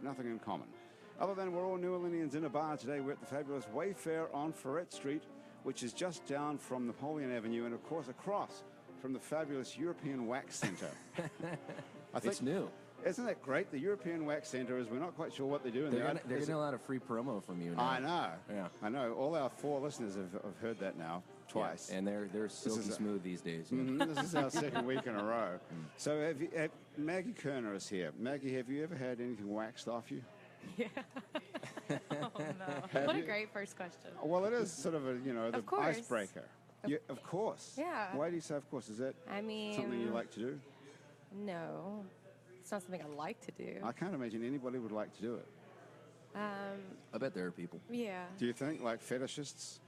nothing in common. Other than we're all New Orleanians in a bar today, we're at the fabulous Wayfair on Ferret Street, which is just down from Napoleon Avenue and, of course, across from the fabulous European Wax Centre. It's new. Isn't that great? The European Wax Centre is, we're not quite sure what they do. They're getting a lot of free promo from you now. I know. Yeah. I know. All our 4 listeners have heard that now twice. Yeah, and they're silky smooth these days. Yeah. This is our second week in a row. So Maggie Kerner is here. Maggie, have you ever had anything waxed off you? Yeah. Oh, no. What a great first question. Well, it is sort of a, the icebreaker. Of course. Yeah. Why do you say of course? Is that something you like to do? No. It's not something I like to do. I can't imagine anybody would like to do it. I bet there are people. Yeah. Do you think, like fetishists?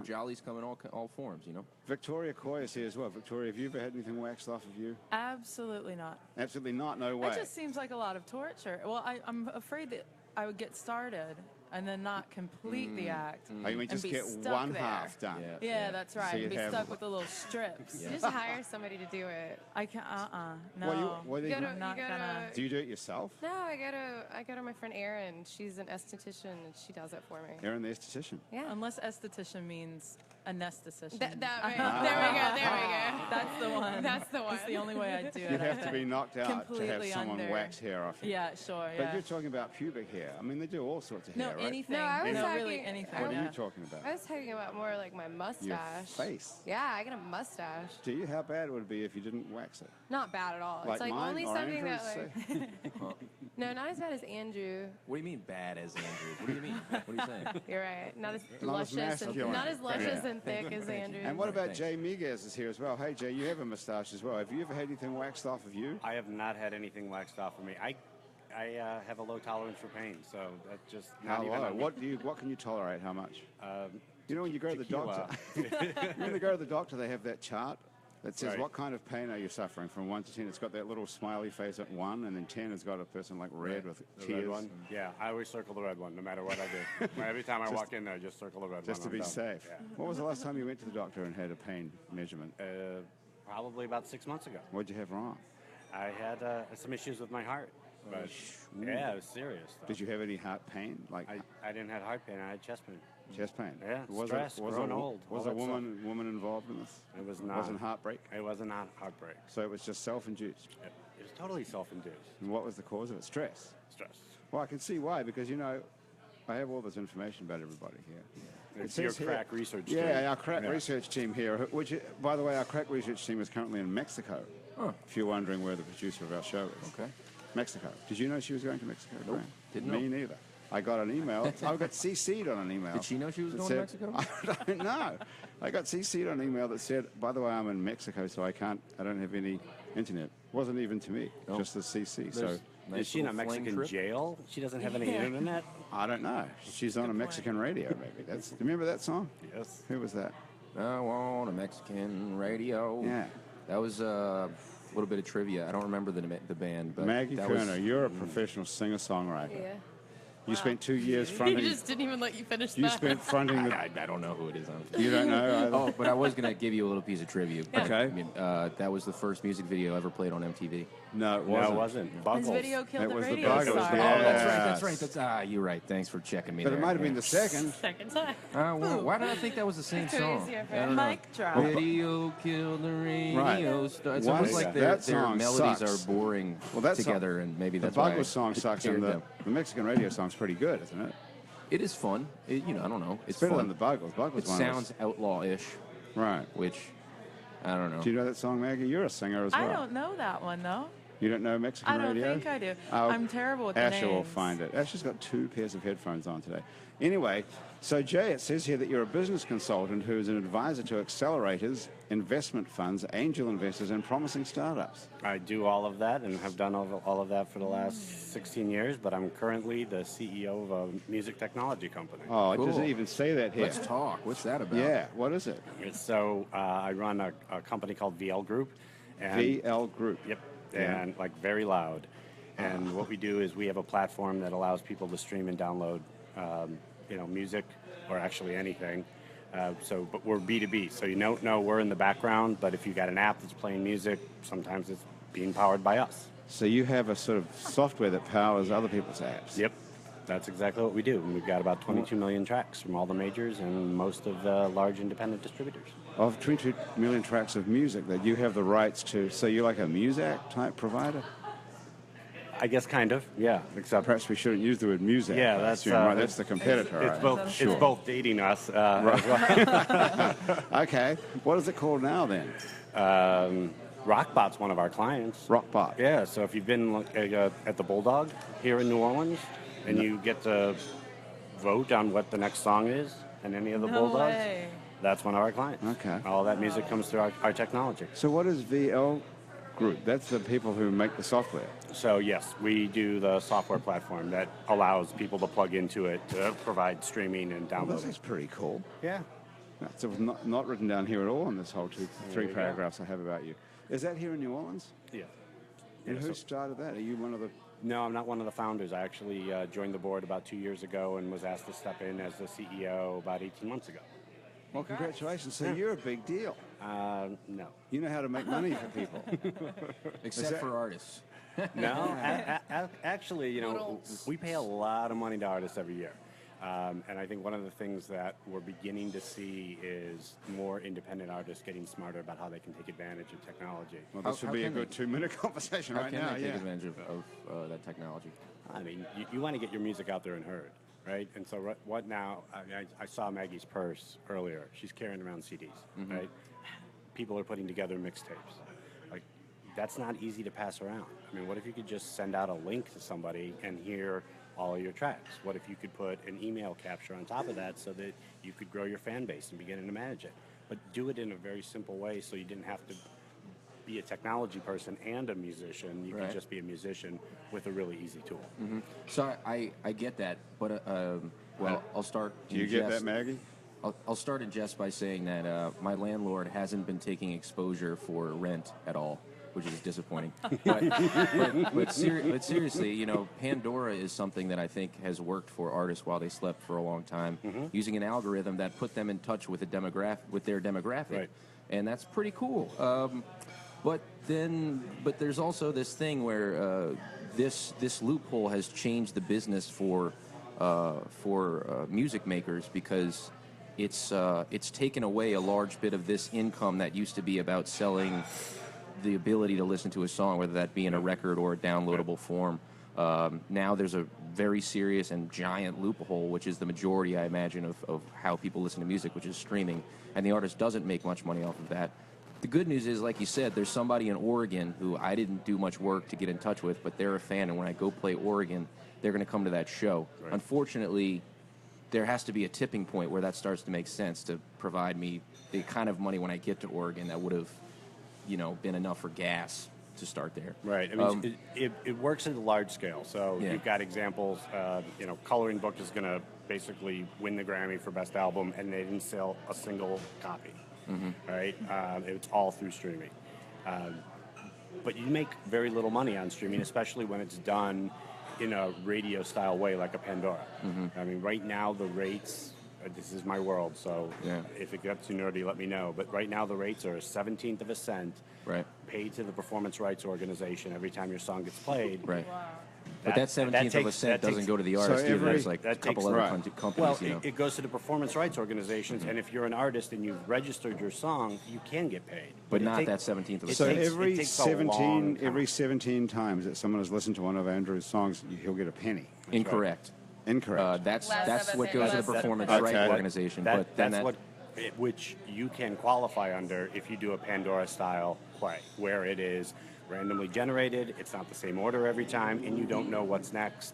Jollies come in all forms, Victoria Coy is here as well. Victoria, have you ever had anything waxed off of you? Absolutely not. Absolutely not, no way. It just seems like a lot of torture. Well, I'm afraid that I would get started and then not complete the act. Oh, you mean just get one half done? Yeah, that's right. So And be you'd have- stuck with the little strips. Just hire somebody to do it. I can't. No. I'm not gonna. Do you do it yourself? No, I go to my friend Erin. She's an esthetician, and she does it for me. Erin, the esthetician. Yeah. Unless esthetician means anesthetician. There we go. That's the one. That's the one. It's the only way I do it. You'd have to be knocked out to have Completely someone under. wax hair off you. Yeah, sure. But Yeah. you're talking about pubic hair. I mean, they do all sorts of hair, right? Anything. No, I was talking- really anything. What are yeah. you talking about? I was talking about more like my mustache. Your face. Yeah, I get a mustache. Do you? How bad would it be if you didn't wax it? Not bad at all. Like It's like mine only or something that Andrew's, like. No, not as bad as Andrew. What do you mean bad as Andrew? What do you mean? What are you saying? You're right. Not as Not as luscious and masculine. not as luscious Yeah. and thick as Andrew. And what about Thanks. Jay Miguez is here as well. Hey, Jay, you have a mustache as well. Have you ever had anything waxed off of you? I have not had anything waxed off of me. I have a low tolerance for pain, so that just not How even. low? What can you tolerate? How much? When you go to the tequila. doctor, when you go to the doctor, they have that chart that says Right. what kind of pain are you suffering from 1 to 10. It's got that little smiley face at 1, and then 10 has got a person like red with The tears. red one? Yeah, I always circle the red one, no matter what I do. Every time I walk in there, I just circle the red one. Just to I'm be done. safe. Yeah. What was the last time you went to the doctor and had a pain measurement? Probably about 6 months ago. What'd you have wrong? I had some issues with my heart. But yeah, it was serious. Though. Did you have any heart pain? Like I didn't have heart pain. I had chest pain. chest pain? Yeah, Was stress, growing old. Was all a that stuff. woman involved in this? It was not. Wasn't heartbreak? It was not heartbreak. So it was just self-induced. It was totally self-induced. And what was the cause of it? Stress. Stress. Well, I can see why, because, you know, I have all this information about everybody here. It's your says here- crack research team. Yeah, our crack research team here, which, by the way, our crack research team is currently in Mexico. Oh. If you're wondering where the producer of our show is. Okay. Mexico. Did you know she was going to Mexico? Nope. Graham? Didn't Me know. neither. I got an email. I got CC'd on an email. Did she know she was that going to said- Mexico? I don't know. I got CC'd on an email that said, by the way, I'm in Mexico, so I don't have any internet. Wasn't even to me, Oh. just the CC. So There's nice Is she in a little fling Mexican trip. jail? She doesn't have any internet? I don't know. She's on a Mexican radio, maybe. Do you remember that song? Yes. Who was that? I want a Mexican radio. Yeah. That was a little bit of trivia. I don't remember the band, but Maggie that Kerner, was, you're a professional singer-songwriter. Yeah. You spent 2 years He fronting. just didn't even let you finish You that. spent fronting the. I don't know who it is. Honestly. You don't know either? Oh, but I was going to give you a little piece of trivia. Okay. I mean, that was the first music video ever played on MTV. No, it No, wasn't. it wasn't. His Buggles. video killed That the was the radio Buggles. star. Yeah. Oh, that's right. Yes. That's right. You're right. Thanks for checking me But there. it might have yeah. been the second. Second time. Well, why did I think that was the same Too song? easy, I friend. don't know. Mic drop. Video killed the radio Right. star. It's Why almost does like that their song melodies sucks? are boring Well, that song- together, and maybe The that's why Buggles song sucks, paired and them. the Mexican radio song's pretty good, isn't it? It is fun. I don't know. It's better fun. than the Buggles. Buggles It one sounds outlaw-ish, right. which I don't know. Do you know that song, Maggie? You're a singer as well. I don't know that one, though. You don't know Mexican I don't radio? think I do. Oh, I'm terrible with the Asher will names. find it. Asher's got 2 pairs of headphones on today. Anyway, so Jay, it says here that you're a business consultant who is an advisor to accelerators, investment funds, angel investors, and promising startups. I do all of that and have done all of that for the last 16 years, but I'm currently the CEO of a music technology company. Oh, Cool. it doesn't even say that here. Let's talk. What's that about? Yeah, what is it? So I run a company called VL Group. And VL Group. Yep, Yeah. and like very loud. And what we do is we have a platform that allows people to stream and download, music or actually anything. But we're B2B, so you don't know we're in the background. But if you got an app that's playing music, sometimes it's being powered by us. So you have a sort of software that powers other people's apps. Yep, that's exactly what we do. And we've got about 22 million tracks from all the majors and most of the large independent distributors. Of 22 million tracks of music that you have the rights to. So you're like a Muzak type provider? I guess kind of, yeah. Except Perhaps we shouldn't use the word Muzak. yeah, I that's assume, right? That's the competitor. It's right? both. Sure. It's both dating us. As well. Okay. What is it called now then? Rockbot's one of our clients. Rockbot. Yeah, so if you've been at the Bulldog here in New Orleans and you get to vote on what the next song is and any of the No Bulldogs, way. that's one of our clients. Okay. All that music comes through our technology. So what is VL Group? That's the people who make the software. So yes, we do the software platform that allows people to plug into it to provide streaming and Well, this downloading. is pretty cool. Yeah. That's not written down here at all in this whole three you go. paragraphs I have about you. Is that here in New Orleans? Yeah. And Yeah, who so- started that? Are you one of the... No, I'm not one of the founders. I actually joined the board about 2 years ago and was asked to step in as the CEO about 18 months ago. Well, congratulations. So you're a big deal. No. You know how to make money for people. Except that- for artists. No, actually, you know, Noodles. we pay a lot of money to artists every year. And I think one of the things that we're beginning to see is more independent artists getting smarter about how they can take advantage of technology. Well, this How would be a can they- good 2-minute conversation How right can now. they take Yeah. advantage of that technology? I mean, you want to get your music out there and heard, right? And so what now? I saw Maggie's purse earlier. She's carrying around CDs, right? People are putting together mixtapes. Like, that's not easy to pass around. I mean, what if you could just send out a link to somebody and hear all of your tracks? What if you could put an email capture on top of that so that you could grow your fan base and begin to manage it? But do it in a very simple way so you didn't have to be a technology person and a musician. You Right. could just be a musician with a really easy tool. So I get that, but well, I'll start. Do you in get jest. that, Maggie? I'll start in jest by saying that my landlord hasn't been taking exposure for rent at all, which is disappointing. But seriously, you know, Pandora is something that I think has worked for artists while they slept for a long time, using an algorithm that put them in touch with their demographic, Right. and that's pretty cool. But there's also this thing where this loophole has changed the business for music makers because it's taken away a large bit of this income that used to be about selling the ability to listen to a song, whether that be in a record or a downloadable form. Now there's a very serious and giant loophole, which is the majority, I imagine, of how people listen to music, which is streaming, and the artist doesn't make much money off of that. The good news is, like you said, there's somebody in Oregon who I didn't do much work to get in touch with, but they're a fan, and when I go play Oregon, they're going to come to that show. Right. Unfortunately, there has to be a tipping point where that starts to make sense to provide me the kind of money when I get to Oregon that would have, you know, been enough for gas to start there. Right. I mean, it works at a large scale. So Yeah. you've got examples. You know, Coloring Book is going to basically win the Grammy for Best Album, and they didn't sell a single copy. Right. It's all through streaming. But you make very little money on streaming, especially when it's done in a radio-style way like a Pandora. I mean, right now the rates. This is my world, so Yeah. if it gets too nerdy, let me know. But right now the rates are a 17th of a cent Right. paid to the performance rights organization every time your song gets played. Right. But that 17th of a cent doesn't go to the artist either. There's like a that couple takes- other Right. companies, Well, you know. it goes to the performance rights organizations, and if you're an artist and you've registered your song, you can get paid. But it not take- that 17th of a it So cent. takes- it every takes a long time. 17 times that someone has listened to one of Andrew's songs, he'll get a penny. Incorrect. Incorrect. That's Less of what a goes to cent. the performance Okay. rights organization. But then That's which you can qualify under if you do a Pandora style play, where it is randomly generated, it's not the same order every time, and you don't know what's next.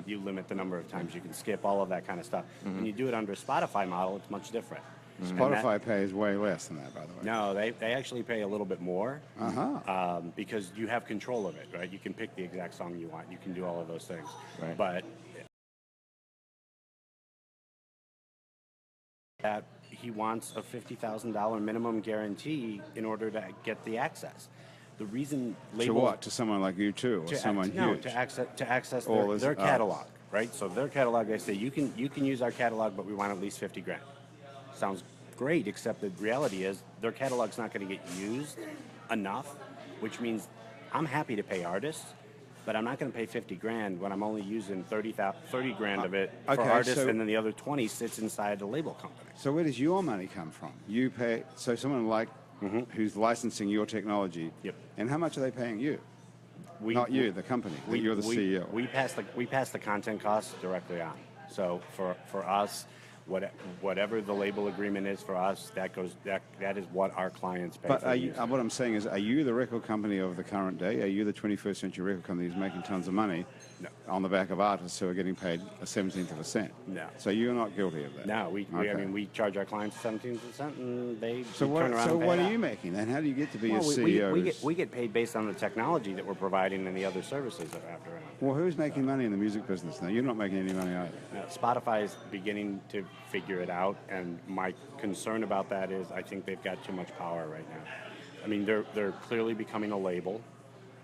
You limit the number of times you can skip, all of that kind of stuff. When you do it under a Spotify model, it's much different. And Spotify pays way less than that, by the way. No, they actually pay a little bit more because you have control of it, right? You can pick the exact song you want. You can do all of those things. Right. But that he wants a $50,000 minimum guarantee in order to get the access. The reason To labels what? To someone like you too, or someone huge? to access All their, this their art. catalog, right? So their catalog, they say you can use our catalog, but we want at least 50 grand. Sounds great, except the reality is their catalog's not going to get used enough, which means I'm happy to pay artists, but I'm not going to pay 50 grand when I'm only using 30 grand of it for okay, artists, so- and then the other 20 sits inside the label company. So where does your money come from? You pay, so someone like who's licensing your technology, Yep. and how much are they paying you? We- Not you, the company. You're the CEO. We pass the content costs directly on. So for us, whatever the label agreement is for us, that is what our clients pay But for. are you, what I'm saying is, are you the record company of the current day? Are you the 21st century record company who's making tons of money No. on the back of artists who are getting paid a 17th of a cent? No. So you're not guilty of that? No, I Okay. mean, we charge our clients 17%, and they So we what, turn around so and pay what it are out. you making then? How do you get to be Well, a CEO? we get paid based on the technology that we're providing and the other services that are after it. Well, who's making money in the music business now? You're not making any money either. Spotify is beginning to figure it out, and my concern about that is I think they've got too much power right now. I mean, they're clearly becoming a label.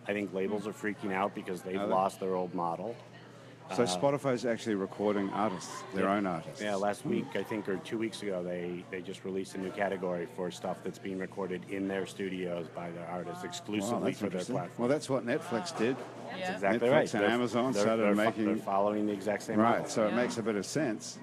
I think labels are freaking out because they've Are they? lost their old model. So Spotify's actually recording artists, their own artists. Yeah, last week, I think, or 2 weeks ago, they just released a new category for stuff that's being recorded in their studios by the artists Wow, exclusively that's for their interesting. platform. Well, that's what Netflix did. Yeah. That's exactly Netflix right. and Amazon started they're making- They're following the exact same Right, model. so it Yeah. makes a bit of sense.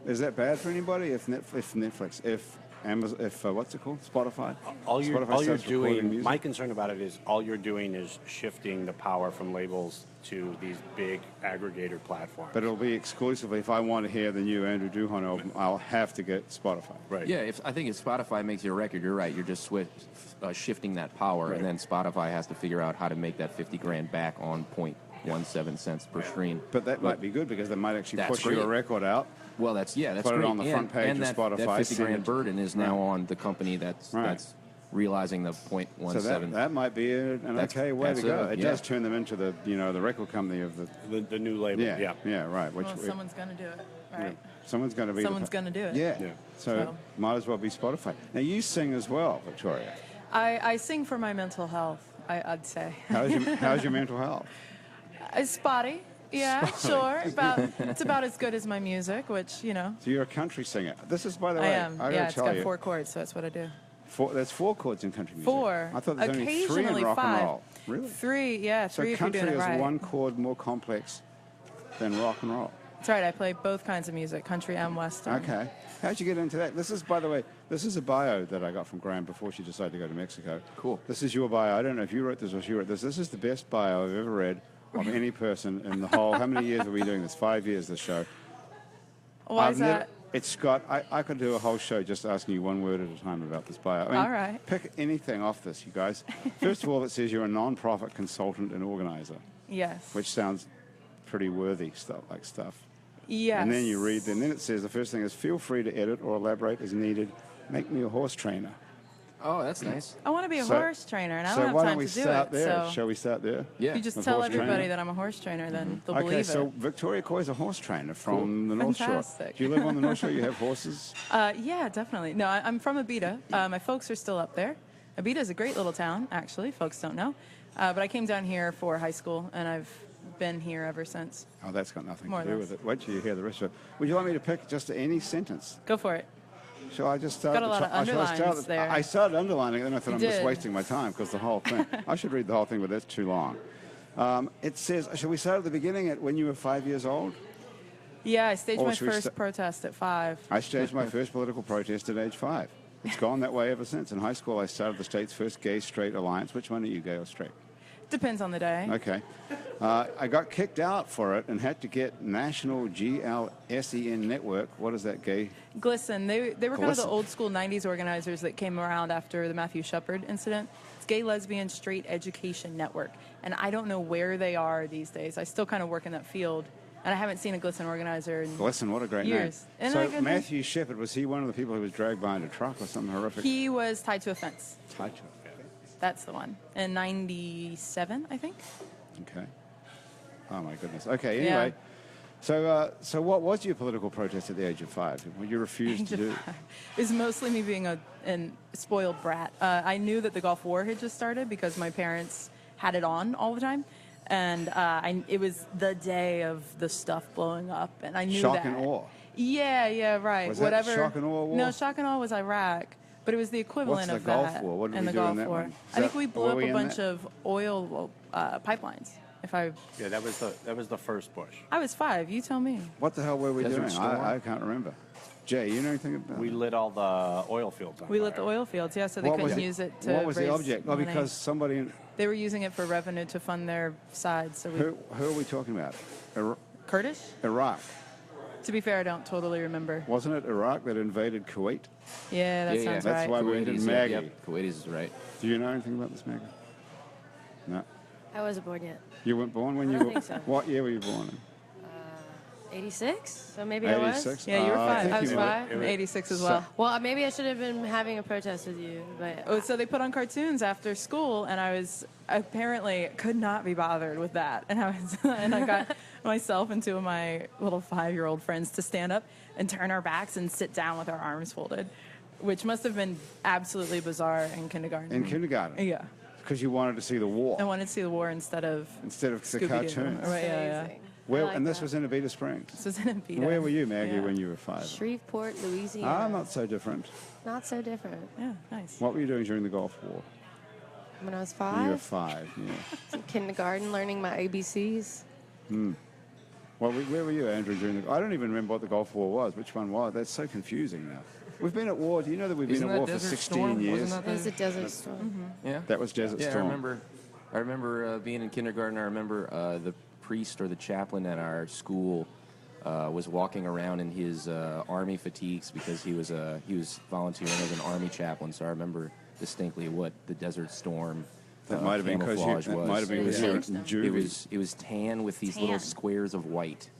Is that bad for anybody if Netflix, if Amazon, if what's it called, Spotify? All you're starts recording doing, music? my concern about it is all you're doing is shifting the power from labels to these big aggregator platforms. But it'll be exclusively, if I want to hear the new Andrew Duhon album, I'll have to get Spotify. right. Yeah, I think if Spotify makes your record, you're right. You're just shifting that power, Right. and then Spotify has to figure out how to make that 50 grand back on 0.17 cents per stream. But that might be good because they might actually That's push your great. record out. Well, that's Put it great. on the front page and of that, Spotify, That 50 sing grand it. burden is now on the company that's Right. realizing the So 0.17. that might be an That's- okay way to that's go. It yeah. does turn them into the the record company of the The new label. yeah right. Which Well, someone's going to do it, right? someone's going to be Someone's gonna do it. Yeah. Yeah. So So- might as well be Spotify. Now you sing as well, Victoria. I sing for my mental health, I'd say. How's your mental health? It's spotty. Yeah, sure. It's about as good as my music, which, So you're a country singer. This is, by the I way, am. I Yeah, gotta it's tell got you, 4 chords, so that's what I do. there's 4 chords in country music. 4. I thought there's only 3 in Occasionally rock 5. and roll. Really? 3, yeah, So 3 if you're country doing it is right. 1 chord more complex than rock and roll. That's right. I play both kinds of music, country and western. Okay. How'd you get into that? This is, by the way, this is a bio that I got from Graham before she decided to go to Mexico. Cool. This is your bio. I don't know if you wrote this or she wrote this. This is the best bio I've ever read of any person in the whole. How many years have we been doing this? 5 years, this show. Why I've is never- that? It's got. I could do a whole show just asking you one word at a time about this bio. I mean, All right. Pick anything off this, you guys. First of all, it says you're a non-profit consultant and organizer, Yes. which sounds pretty worthy stuff. Yes. And then you read, and then it says the first thing is feel free to edit or elaborate as needed. Make me a horse trainer. Oh, that's nice. I want to be a So- horse trainer, and I so don't have why time don't we to do start it. there? So Shall we start there? Yeah. you just With tell horse everybody trainer? that I'm a horse trainer, then they'll Okay, believe so it. Victoria Coy is a horse trainer from the North Shore. Fantastic. Do you live on the North Shore? You have horses? Yeah, definitely. No, I'm from Abita. My folks are still up there. Abita is a great little town, actually. Folks don't know. But I came down here for high school, and I've been here ever since. Oh, that's got nothing More to or do less. with it. Wait till you hear the rest of it. Would you like me to pick just any sentence? Go for it. Shall I just start? Got a lot of underlines there. I started underlining it, then I thought You I'm just did. wasting my time because the whole thing. I should read the whole thing, but that's too long. It says, shall we start at the beginning at when you were 5 years old? Yeah, I staged Or my should we first protest at 5. I staged my first political protest at age 5. It's gone that way ever since. In high school, I started the state's first gay-straight alliance. Which one are you, gay or straight? Depends on the day. Okay. I got kicked out for it and had to get National GLSEN Network. What is that, gay? GLSEN, they were kind of the GLSEN. old school 90s organizers that came around after the Matthew Shepard incident. It's Gay, Lesbian, Straight Education Network. And I don't know where they are these days. I still kind of work in that field. And I haven't seen a GLSEN organizer in Listen, what a great years. name. Isn't that So a good name? Matthew Shepard, was he one of the people who was dragged behind a truck or something horrific? He was tied to a fence. Tied to it. That's the one. In 97, I think. Okay. Oh my goodness. Okay. Anyway, so what was your political protest at the age of 5? What you refused to do? It was mostly me being a spoiled brat. I knew that the Gulf War had just started because my parents had it on all the time. And it was the day of the stuff blowing up, and I knew Shock that. and awe. Yeah, right. Was that Whatever. shock and awe war? No, shock and awe was Iraq, but it was the equivalent What's the of Gulf that. War? What did in we the do in Gulf that War. one? Is I think that- we blew were up we a in bunch that? of oil pipelines Yeah, that was the first Bush. I was 5. You tell me. What the hell were we Desert doing? Storm? I can't remember. Jay, you know anything about We that? lit all the oil fields on We fire. lit the oil fields, yeah, so they What was couldn't it- use it to What was the raise object? Oh, money. because somebody... They were using it for revenue to fund their side. So Who are we talking about? Kurdish? Iraq. To be fair, I don't totally remember. Wasn't it Iraq that invaded Kuwait? Yeah, that sounds That's right. why we ended Kuwaitis, Maggie. Yep, Kuwaitis is right. Do you know anything about this, Maggie? No. I wasn't born yet. You weren't born when I you don't were... think so. What year were you born in? 86? So maybe I was. 86? Yeah, you were 5. I was you were. 5? I'm 86 as well. Well, maybe I should have been having a protest with you, but Oh, so they put on cartoons after school, and I was apparently could not be bothered with that. And I got myself and 2 of my little 5-year-old friends to stand up and turn our backs and sit down with our arms folded, which must have been absolutely bizarre in kindergarten. In kindergarten? Yeah. Because you wanted to see the war I wanted to see the war instead of the Scooby-Doo. cartoons. Right, yeah. amazing. Where, I like and this that. was in Avita Springs. This was in Avita. Where were you, Maggie, Yeah. when you were 5? Shreveport, Louisiana. Ah, not so different. Not so different. Yeah, nice. What were you doing during the Gulf War? When I was When you were 5, 5, yeah. in kindergarten, learning my ABCs. Well, where were you, Andrew, during the... I don't even remember what the Gulf War was. Which one was? That's so confusing now. We've been at war. Do you know that we've Isn't been at that war for Desert 16 Storm? years? Wasn't It was a that desert storm. yeah. That was Desert Yeah, Storm. I remember being in kindergarten. I remember the priest or the chaplain at our school was walking around in his army fatigues because he was volunteering as an army chaplain. So I remember distinctly what the Desert Storm That might have been because camouflage that was. might have been It because you were changed in them. juvie. It was tan with these little Tan. squares of white.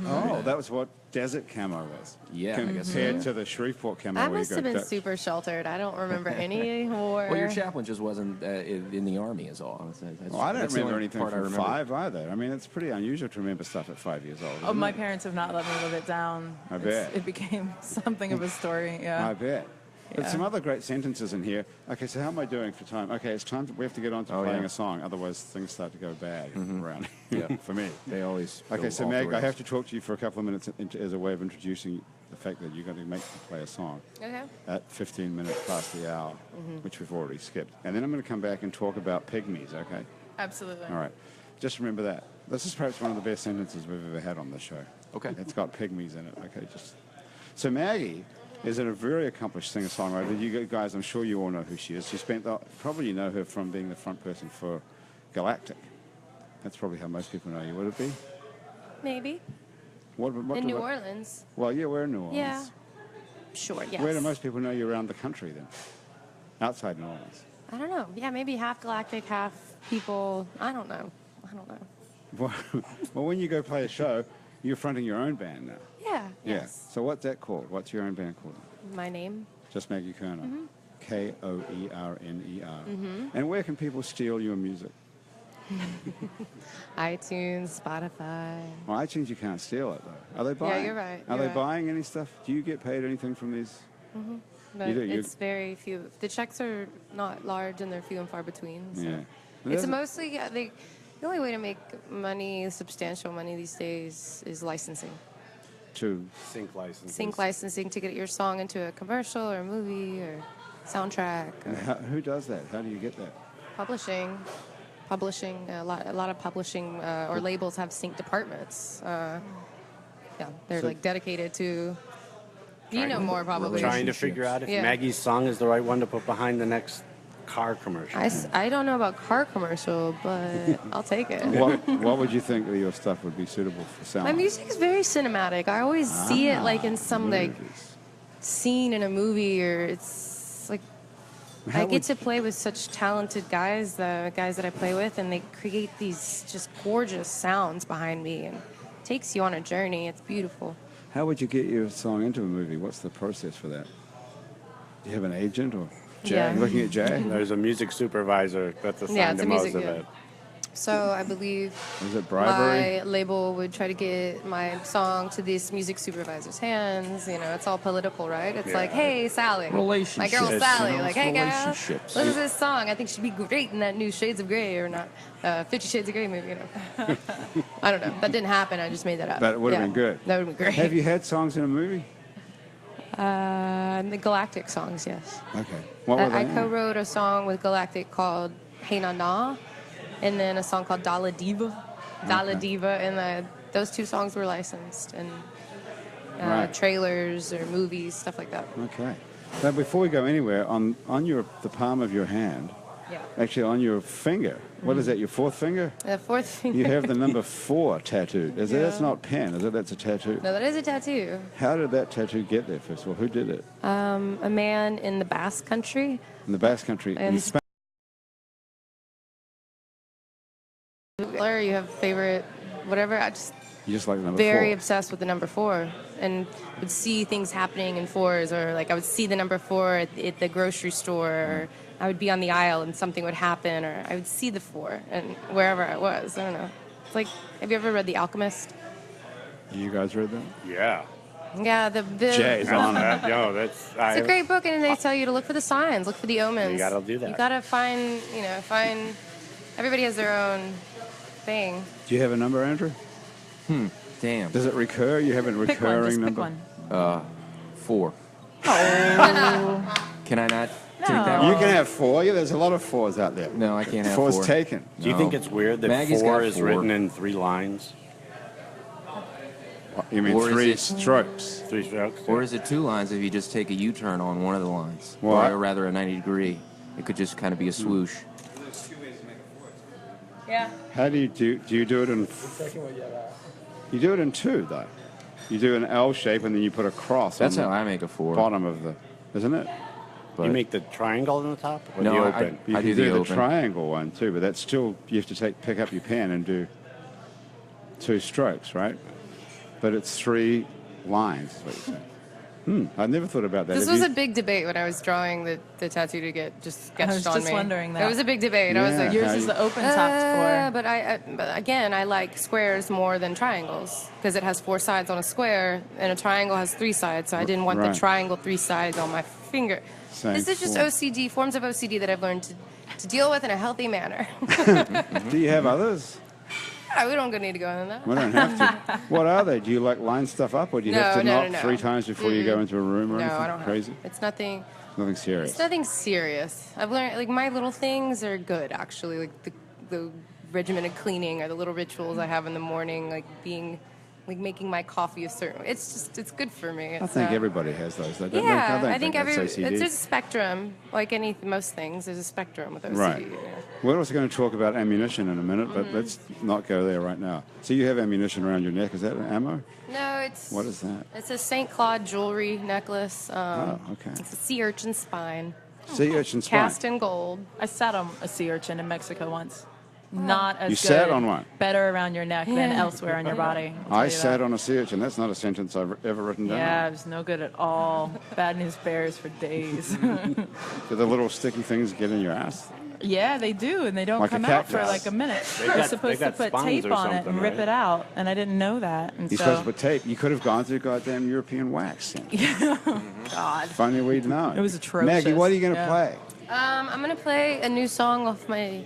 Oh, that was what desert camo was. Yeah, I guess so, compared yeah. to the Shreveport camo. I where you must go have been Dutch. super sheltered. I don't remember any war. Well, your chaplain just wasn't in the army, is all. Well, I don't That's the remember only anything part I from remember. 5 either. I mean, it's pretty unusual to remember stuff at 5 years old. Oh, isn't my it? parents have not let me live it down. I bet. It became something of a story, yeah. I bet. There's Yeah. some other great sentences in here. Okay, so how am I doing for time? Okay, it's time. We have to get on to Oh, playing yeah. a song. Otherwise, things start to go bad around Yeah. for me. They always. Okay, go so off the Meg, I rails. have to talk to you for a couple of minutes as a way of introducing the fact that you're going to make me play a song Okay. at 15 minutes past the hour, which we've already skipped. And then I'm going to come back and talk about pygmies, okay? Absolutely. All right. Just remember that. This is perhaps one of the best sentences we've ever had on the show. Okay. It's got pygmies in it. Okay, just... So Maggie is a very accomplished singer-songwriter. You guys, I'm sure you all know who she is. She spent probably you know her from being the front person for Galactic. That's probably how most people know you. Would it be? Maybe. What In New what- Orleans. Well, yeah, we're in New Orleans. Yeah. Sure, yes. Where do most people know you around the country then? Outside New Orleans. I don't know. Yeah, maybe half galactic, half people. I don't know. Well, well, when you go play a show, you're fronting your own band now. Yeah. Yeah. Yes. So what's that called? What's your own band called? My name. Just Maggie Kerner. Mm-hmm. Koerner. And where can people steal your music? iTunes, Spotify. Well, iTunes, you can't steal it, though. Are they Yeah, buying? you're right, Are you're they right. buying any stuff? Do you get paid anything from these? But You do, you- it's very few. The checks are not large and they're few and far between. So. Yeah. It's mostly, yeah, the only way to make money, substantial money these days, is licensing. To Sync licenses. Sync licensing to get your song into a commercial or a movie or soundtrack or who does that? How do you get that? publishing. Publishing, a lot of publishing or labels have sync departments. Yeah, they're So- like dedicated to. You know more probably. Trying to figure out if Yeah. Maggie's song is the right one to put behind the next car commercial. I don't know about car commercial, but I'll take it. What would you think of your stuff would be suitable for sound? My music is very cinematic. I always see it like in some like Movies. scene in a movie, or it's like How I get would- to play with such talented guys, the guys that I play with, and they create these just gorgeous sounds behind me, and it takes you on a journey. It's beautiful. How would you get your song into a movie? What's the process for that? Do you have an agent or Jay? Yeah. You looking at Jay? There's a music supervisor that's assigned Yeah, it's to a most music- of yeah. it. So I believe Is it bribery? my label would try to get my song to this music supervisor's hands. You know, it's all political, right? It's like, hey, Sally, my girl Relationships, Sally, you know, like, it's hey, girl, relationships. listen to this song. I think she'd be great in that new Shades of Grey or not, 50 Shades of Grey movie. You know, I don't know. That didn't happen. I just made that up. But it would have Yeah, been good. That would have been great. Have you had songs in a movie? The Galactic songs, yes. Okay. What were they? I co-wrote a song with Galactic called Hey Na Na, and then a song called Dala Diva. Dalla Okay. Diva, and those 2 songs were licensed and Right. trailers or movies, stuff like that. Okay. Now, before we go anywhere, on the palm of your hand, Yeah. actually on your finger, what is that, your 4th finger? The 4th finger. You have the number 4 tattooed. Is it? That's not pen, is it? That's a tattoo. No, that is a tattoo. How did that tattoo get there, first of all? Who did it? A man in the Basque Country. In the Basque Country. In And- Spain. Or you have favorite, whatever. I just You just like the number very 4. obsessed with the number 4, and would see things happening in 4s, or like I would see the number 4 at the grocery store, or I would be on the aisle and something would happen, or I would see the 4 and wherever I was. I don't know. It's like, have you ever read The Alchemist? You guys read that? Yeah. Yeah, the Jay's on it. Yo, that's. It's a great book, and they tell you to look for the signs, look for the omens. You gotta do that. You gotta find. Everybody has their own thing. Do you have a number, Andrew? Damn. Does it recur? You have a Pick one. recurring Just pick number? one. 4. Can I not take No. that You one? can have 4. Yeah, there's a lot of 4s out there. No, I can't have 4's 4. taken. Do you No. think it's weird that Maggie's 4 got is 4. written in 3 lines? You mean Or is 3 it- strokes? 3 strokes? Or is it 2 lines if you just take a U-turn on one of the lines? What? Or rather a 90-degree. It could just kind of be a swoosh. Yeah. How do you do it in? You do it in 2 though. You do an L shape and then you put a cross. That's on how the I make a 4. bottom of the, isn't it? But You make the triangle on the top or No, the I- open? You I can do the the open. triangle one too, but that's still you have to pick up your pen and do 2 strokes, right? But it's 3 lines. Is what you're saying. I never thought about that. This Have was you- a big debate when I was drawing the tattoo to get just sketched I was on just me. wondering that. It was a big debate. I was Yeah. like, Yours How is you- the open topped but but again, I like squares more than triangles because it has 4 sides on a square, and a triangle has 3 sides. So I didn't want Right. the triangle 3 sides on my finger. Same This is just form. OCD, forms of OCD that I've learned to deal with in a healthy manner. Do you have others? We don't need to go into that. We don't have to. What are they? Do you like line stuff up, or do you have to knock no. 3 times before you go into a room or No, anything I don't crazy? have. It's nothing. Nothing serious. It's nothing serious. I've learned like my little things are good actually, like the regimented cleaning or the little rituals I have in the morning, like making my coffee a certain way. It's good for me. I think everybody has those. Though, don't they? Yeah, don't I think that's it's OCD. a spectrum. Like most things, there's a spectrum with OCD. Right. you know. We're also going to talk about ammunition in a minute, but let's not go there right now. So you have ammunition around your neck. Is that ammo? No, it's What is that? It's a St. Claude jewelry necklace. Oh, okay. It's a sea urchin spine, Sea urchin spine. cast in gold. I sat on a sea urchin in Mexico once. Not as You good. sat on one? Better around your neck than elsewhere on your body. I sat on a sea urchin. That's not a sentence I've ever written down. Yeah, it was no good at all. Bad news bears for days. Do the little sticky things get in your ass? Yeah, they do, and they don't Like a come out for cactus. like a minute. They You're got- supposed they to got put spines tape or on it and something, rip right? it out, and I didn't know that. And You're so, supposed to put tape. You could have gone through goddamn European wax. God, If only we'd known. It was atrocious. Maggie, what are you going to Yeah. play? I'm gonna play a new song off my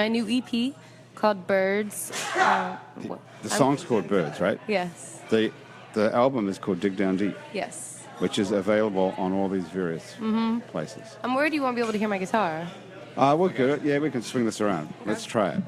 new EP called Birds. The song's called Birds, right? Yes, The album is called Dig Down Deep, yes. which is available on all these various Mm-hmm. places. I'm worried you won't be able to hear my guitar. We're good. Yeah, we can swing this around. Let's try it.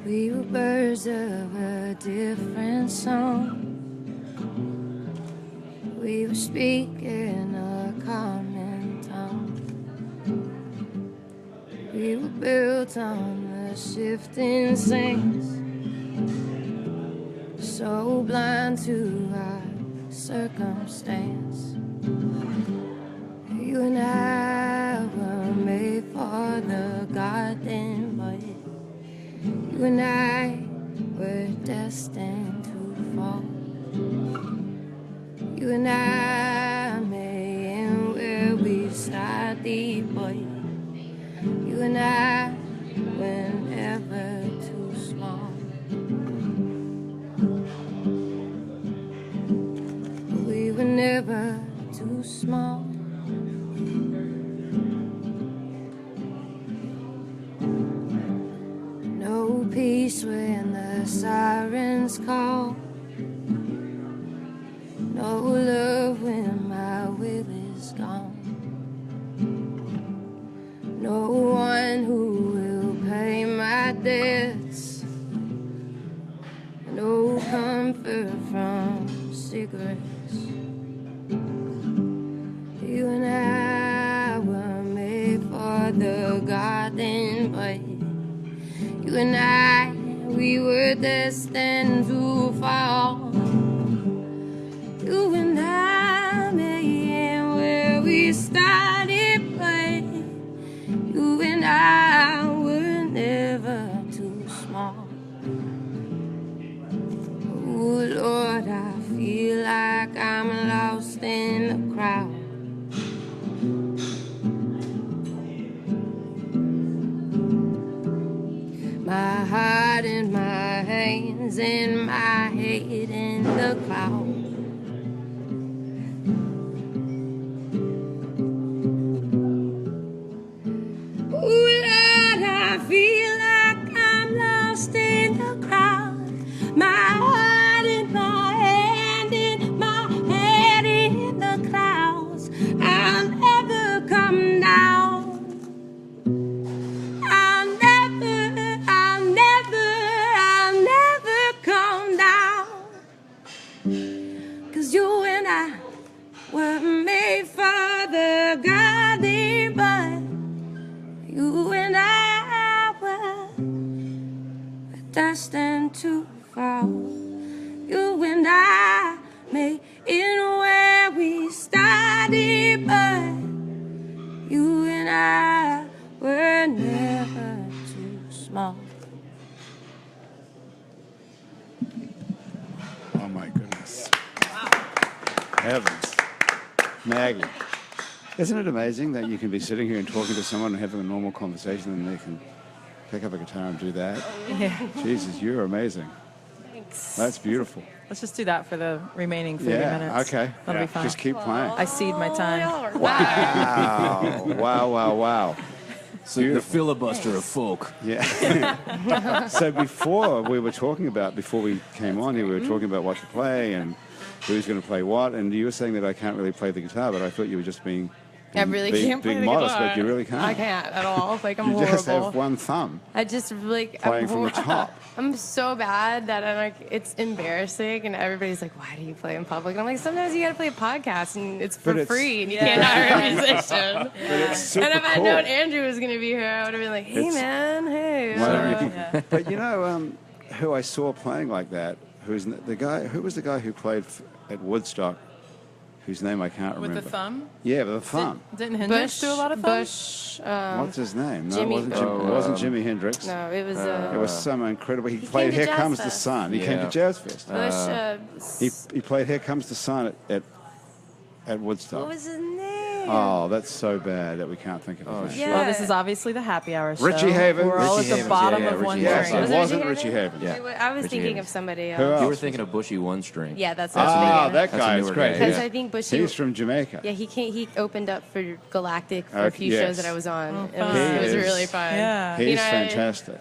We were birds of a different song. We were speaking a common tongue. We were built on the shifting sands, so blind to our circumstance. You and I were made for the garden, but you and I were destined to fall. You and I may end where we started, but you and I were never too small. too small. No peace when the sirens call. No love when my will is gone. No one who will pay my debts. No comfort from cigarettes. You and I were made for the garden, but you and I, we were destined to fall. You and I met where we started, but you and I were never too small. Oh Lord, I feel like I'm lost in the crowd. My heart in my hands and my head in the clouds. Ooh, Lord, I feel like I'm lost in the crowd. My heart in my hand and my head in the clouds. I'll never come down. I'll never come down. 'Cause you and I were made for the garden, but you and I were destined to fall. You and I made it where we started, but you and I were never too small. Oh my goodness. Heavens. Maggie. Isn't it amazing that you can be sitting here and talking to someone and having a normal conversation and they can pick up a guitar and do that? Yeah. Jesus, you're amazing. Thanks. That's beautiful. Let's just do that for the remaining 30 Yeah, minutes. okay. That'll be fine. Just keep playing. I cede my time. Wow. Wow. So the filibuster of folk. Yeah. So before we were talking about, before we came on here, we were talking about what to play and who's going to play what, and you were saying that I can't really play the guitar, but I thought you were just being I really can't play being the modest, guitar. but you really can't. I can't at all. Like, I'm You horrible. just have one thumb I just like playing from the top. I'm so bad that I'm like, it's embarrassing, and everybody's like, "Why do you play in public?" And I'm like, sometimes you got to play a podcast, and it's for But it's- free, and you can't hire a musician. But it's super And if I cool. known Andrew was going to be here, I would have been like, "Hey, It's- man, hey." Well, Sorry. But you know who I saw playing like that? Who's the guy? Who was the guy who played at Woodstock? Whose name I can't With remember. the thumb? Yeah, with the thumb. Didn't Hendrix do a lot of Bush. thumbs? What's his name? No, Jimmy- it wasn't, it wasn't Jimmy Hendrix. No, it was It was some incredible. He played to Here Jazz Comes the Fest. Sun. He came to Yeah. Jazz Fest. Bush. He played Here Comes the Sun at Woodstock. What was his name? Oh, that's so bad that we can't think of his name. Yeah. Well, this is obviously the happy hour show. Richie Havens. We're all Richie at the Havens, bottom yeah, of Richie one Havens. string. It Was wasn't Richie Richie Havens. Yeah. I was Richie thinking Havens. of somebody Who else. else? You were thinking of Bushy One String. Yeah, that's Ah, what I was that thinking. That's a guy is newer great. guy, Because yeah. I think Bushy. He's from Jamaica. Yeah, he opened up for Galactic for a Okay, few yes. shows that I was on. Oh, It fun. was He really is- fun. Yeah. He's You know, fantastic.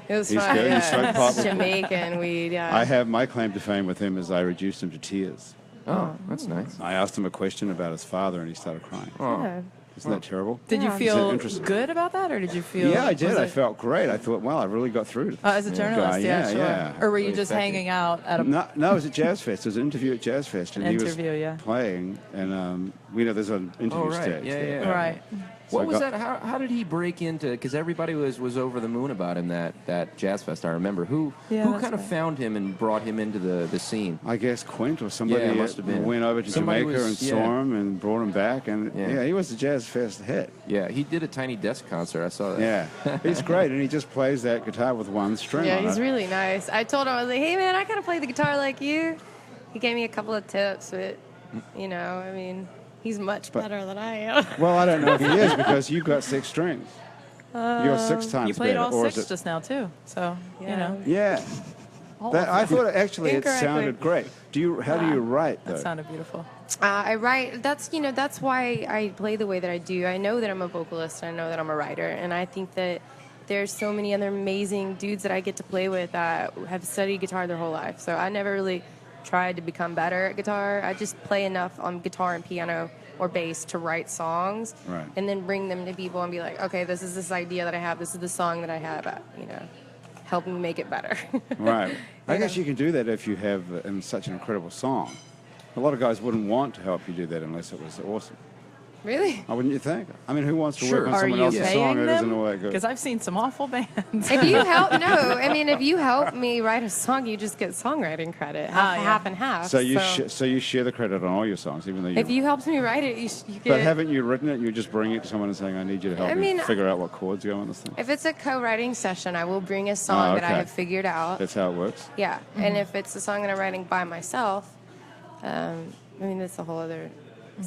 It was He's fun. good. He's so popular. Jamaican weed. Yeah. I have my claim to fame with him is I reduced him to tears. Oh, that's nice. I asked him a question about his father and he started crying. Yeah. Isn't that terrible? Did you Yeah. feel Is it interesting? good about that, or did you feel? Yeah, I did. was I it- felt great. I thought, wow, I really got through to as a journalist, guy. yeah, Yeah, sure. yeah. Or were you Really just effective. hanging out at a? No, it was at Jazz Fest. It was an interview at Jazz Fest, and Interview, he was yeah. playing, and there's an interview Oh, right. stage. Yeah, there. yeah. Right. So What I was got- that? How did he break into? Because everybody was over the moon about him that Jazz Fest. I remember who Yeah, who that's kind of right. found him and brought him into the scene. I guess Quint or somebody Yeah, it must have been. went over to Somebody Jamaica was- and yeah. saw him and brought him back, and Yeah. he was a Jazz Fest hit. Yeah, he did a Tiny Desk concert. I saw that. Yeah, he's great, and he just plays that guitar with one string. Yeah, on he's it. really nice. I told him, I was like, hey, man, I kind of play the guitar like you. He gave me a couple of tips, but, you know, I mean, he's much better than I am. Well, I don't know if he is because you've got 6 strings. You're 6 times You played better, all or is six it? just now too, so you know. Yeah. all That, of I them. thought actually it Incorrectly. sounded great. How do you write though? That sounded beautiful. I write. That's why I play the way that I do. I know that I'm a vocalist. I know that I'm a writer, and I think that there's so many other amazing dudes that I get to play with that have studied guitar their whole life. So I never really tried to become better at guitar. I just play enough on guitar and piano or bass to write songs, Right. and then bring them to people and be like, okay, this is this idea that I have. This is the song that I have. Help me make it better. Right. I guess you can do that if you have such an incredible song. A lot of guys wouldn't want to help you do that unless it was awesome. Really? Oh, wouldn't you think? I mean, who wants to Sure. work on Are someone you else's song paying that isn't all that them? good? Because I've seen some awful bands. If you if you help me write a song, you just get songwriting credit, half and half. So you share the credit on all your songs, even though if you helped me write it, you get. But haven't you written it? You just bring it to someone and saying, "I need you to help me figure out what chords go on this thing." If it's a co-writing session, I will bring a song that I okay. have figured out. That's how it works. Yeah, and if it's a song that I'm writing by myself, that's a whole other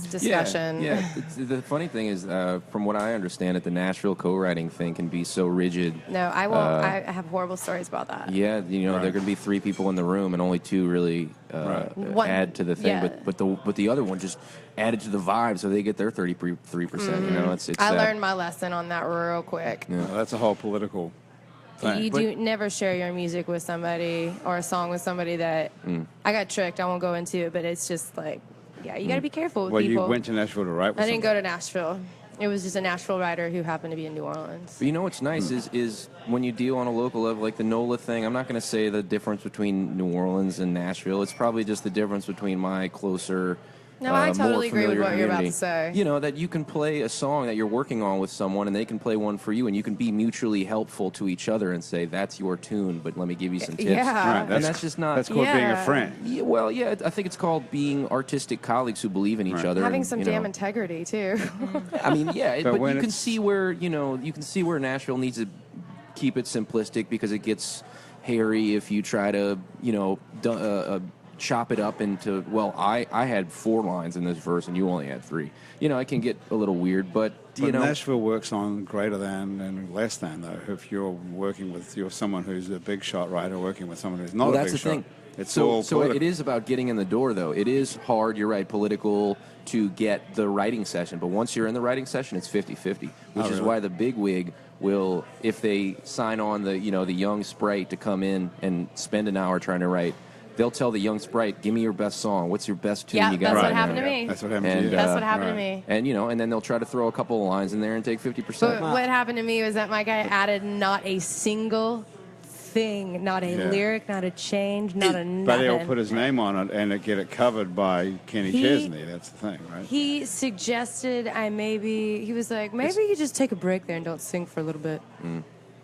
discussion. Yeah. The funny thing is, from what I understand, the Nashville co-writing thing can be so rigid. No, I won't. I have horrible stories about that. Yeah, there are going to be 3 people in the room, and only 2 really One- add to the thing. yeah. But the other one just added to the vibe, so they get their 33%. You know, it's. I learned my lesson on that real quick. Well, that's a whole political thing. You do never share your music with somebody or a song with somebody that I got tricked. I won't go into it, but it's just like, yeah, you got to be careful with Well, people. you went to Nashville to write with I didn't go somebody. to Nashville. It was just a Nashville writer who happened to be in New Orleans. But you know what's nice is when you deal on a local level, like the NOLA thing. I'm not going to say the difference between New Orleans and Nashville. It's probably just the difference between my closer. No, I totally more agree with familiar what you're about community. to say. You know, that you can play a song that you're working on with someone, and they can play one for you, and you can be mutually helpful to each other and say, "That's your tune, but let me give you some tips." Yeah. Right, And that's just not. That's called being a Yeah. friend. Yeah, well, yeah, I think it's called being artistic colleagues who believe in each Right. other. Having and, some you damn know, integrity too. I mean, yeah, But but when you can it's- see where you can see where Nashville needs to keep it simplistic because it gets hairy if you try to chop it up into. Well, I had 4 lines in this verse and you only had 3. You know, it can get a little weird, but But Nashville works on greater than and less than, though. If you're working with someone who's a big shot writer working with someone who's not well, a that's big the thing. shot, it's all So political. it is about getting in the door, though. It is hard. You're right, political to get the writing session, but once you're in the writing session, it's 50-50, which is really? why the big wig will, if they sign on the young sprite to come in and spend an hour trying to write. They'll tell the young sprite, "Give me your best song. What's your best tune Yeah, you got?" that's right what happened now?" to me. That's what happened to And, you. That's what happened to Right. me. And and then they'll try to throw a couple of lines in there and take 50%. But what happened to me was that my guy added not a single thing, not a Yeah. lyric, not a change, not a nothing. But he'll put his name on it and get it covered by Kenny Chesney. That's the thing, right? He suggested he was like, maybe you just take a break there and don't sing for a little bit.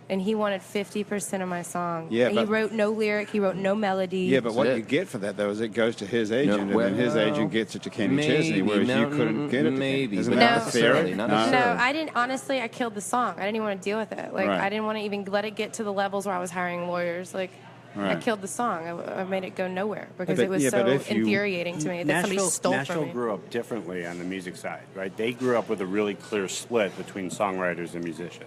And he wanted 50% of my song. Yeah, And he but- wrote no lyric, he wrote no melody. Yeah, but what That's you it. get for that, though, is it goes to his agent, and then his well, agent gets it to Kenny maybe. Chesney, whereas No, you couldn't get it to maybe, Kenny. Isn't but that not the theory? necessarily, not No, necessarily. I didn't. Honestly, I killed the song. I didn't even want to deal with it. Like, Right. I didn't want to even let it get to the levels where I was hiring lawyers. Like, I Right. killed the song. I made it go nowhere because but- it was yeah, so but if you- infuriating to me that somebody stole Nashville from me. grew up differently on the music side, right? They grew up with a really clear split between songwriters and musicians.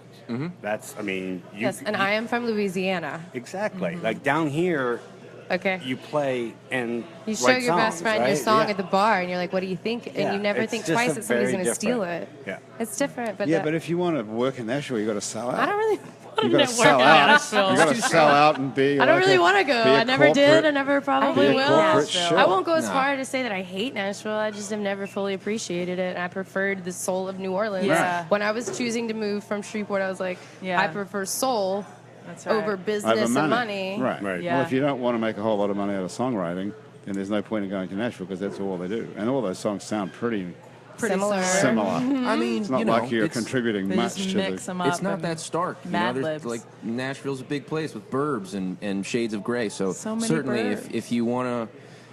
That's, I mean, Yes, and I am from Louisiana. exactly. Like down here, Okay. you play and You show write your best songs, friend your right? song Yeah. at the bar, and you're like, "What do you think?" And Yeah, you never it's think just twice a that somebody's very going to steal it. different- Yeah. It's different, but Yeah, but if you want to work in Nashville, you got to sell out. I don't really You want got to to work sell in out. Nashville. You got to sell out and be. I don't like really a- want to go. be a I never did. corporate- I never probably be a will. corporate Nashville. shill. I won't go as No. far to say that I hate Nashville. I just have never fully appreciated it. And I preferred the soul of New Orleans. Yeah. When I was choosing to move from Shreveport, I was like, Yeah. I prefer soul That's right. over business Over and money. Right. Right. Yeah. Well, if you don't want to make a whole lot of money out of songwriting, then there's no point in going to Nashville because that's all they do. And all those songs sound pretty Similar. similar. I mean, It's not you know, like you're it's, contributing They much just to mix the. them up. it's not and that stark. You know, Mad there's, Libs. like Nashville's a big place with burbs and shades of gray. So, So many certainly, burbs. if you want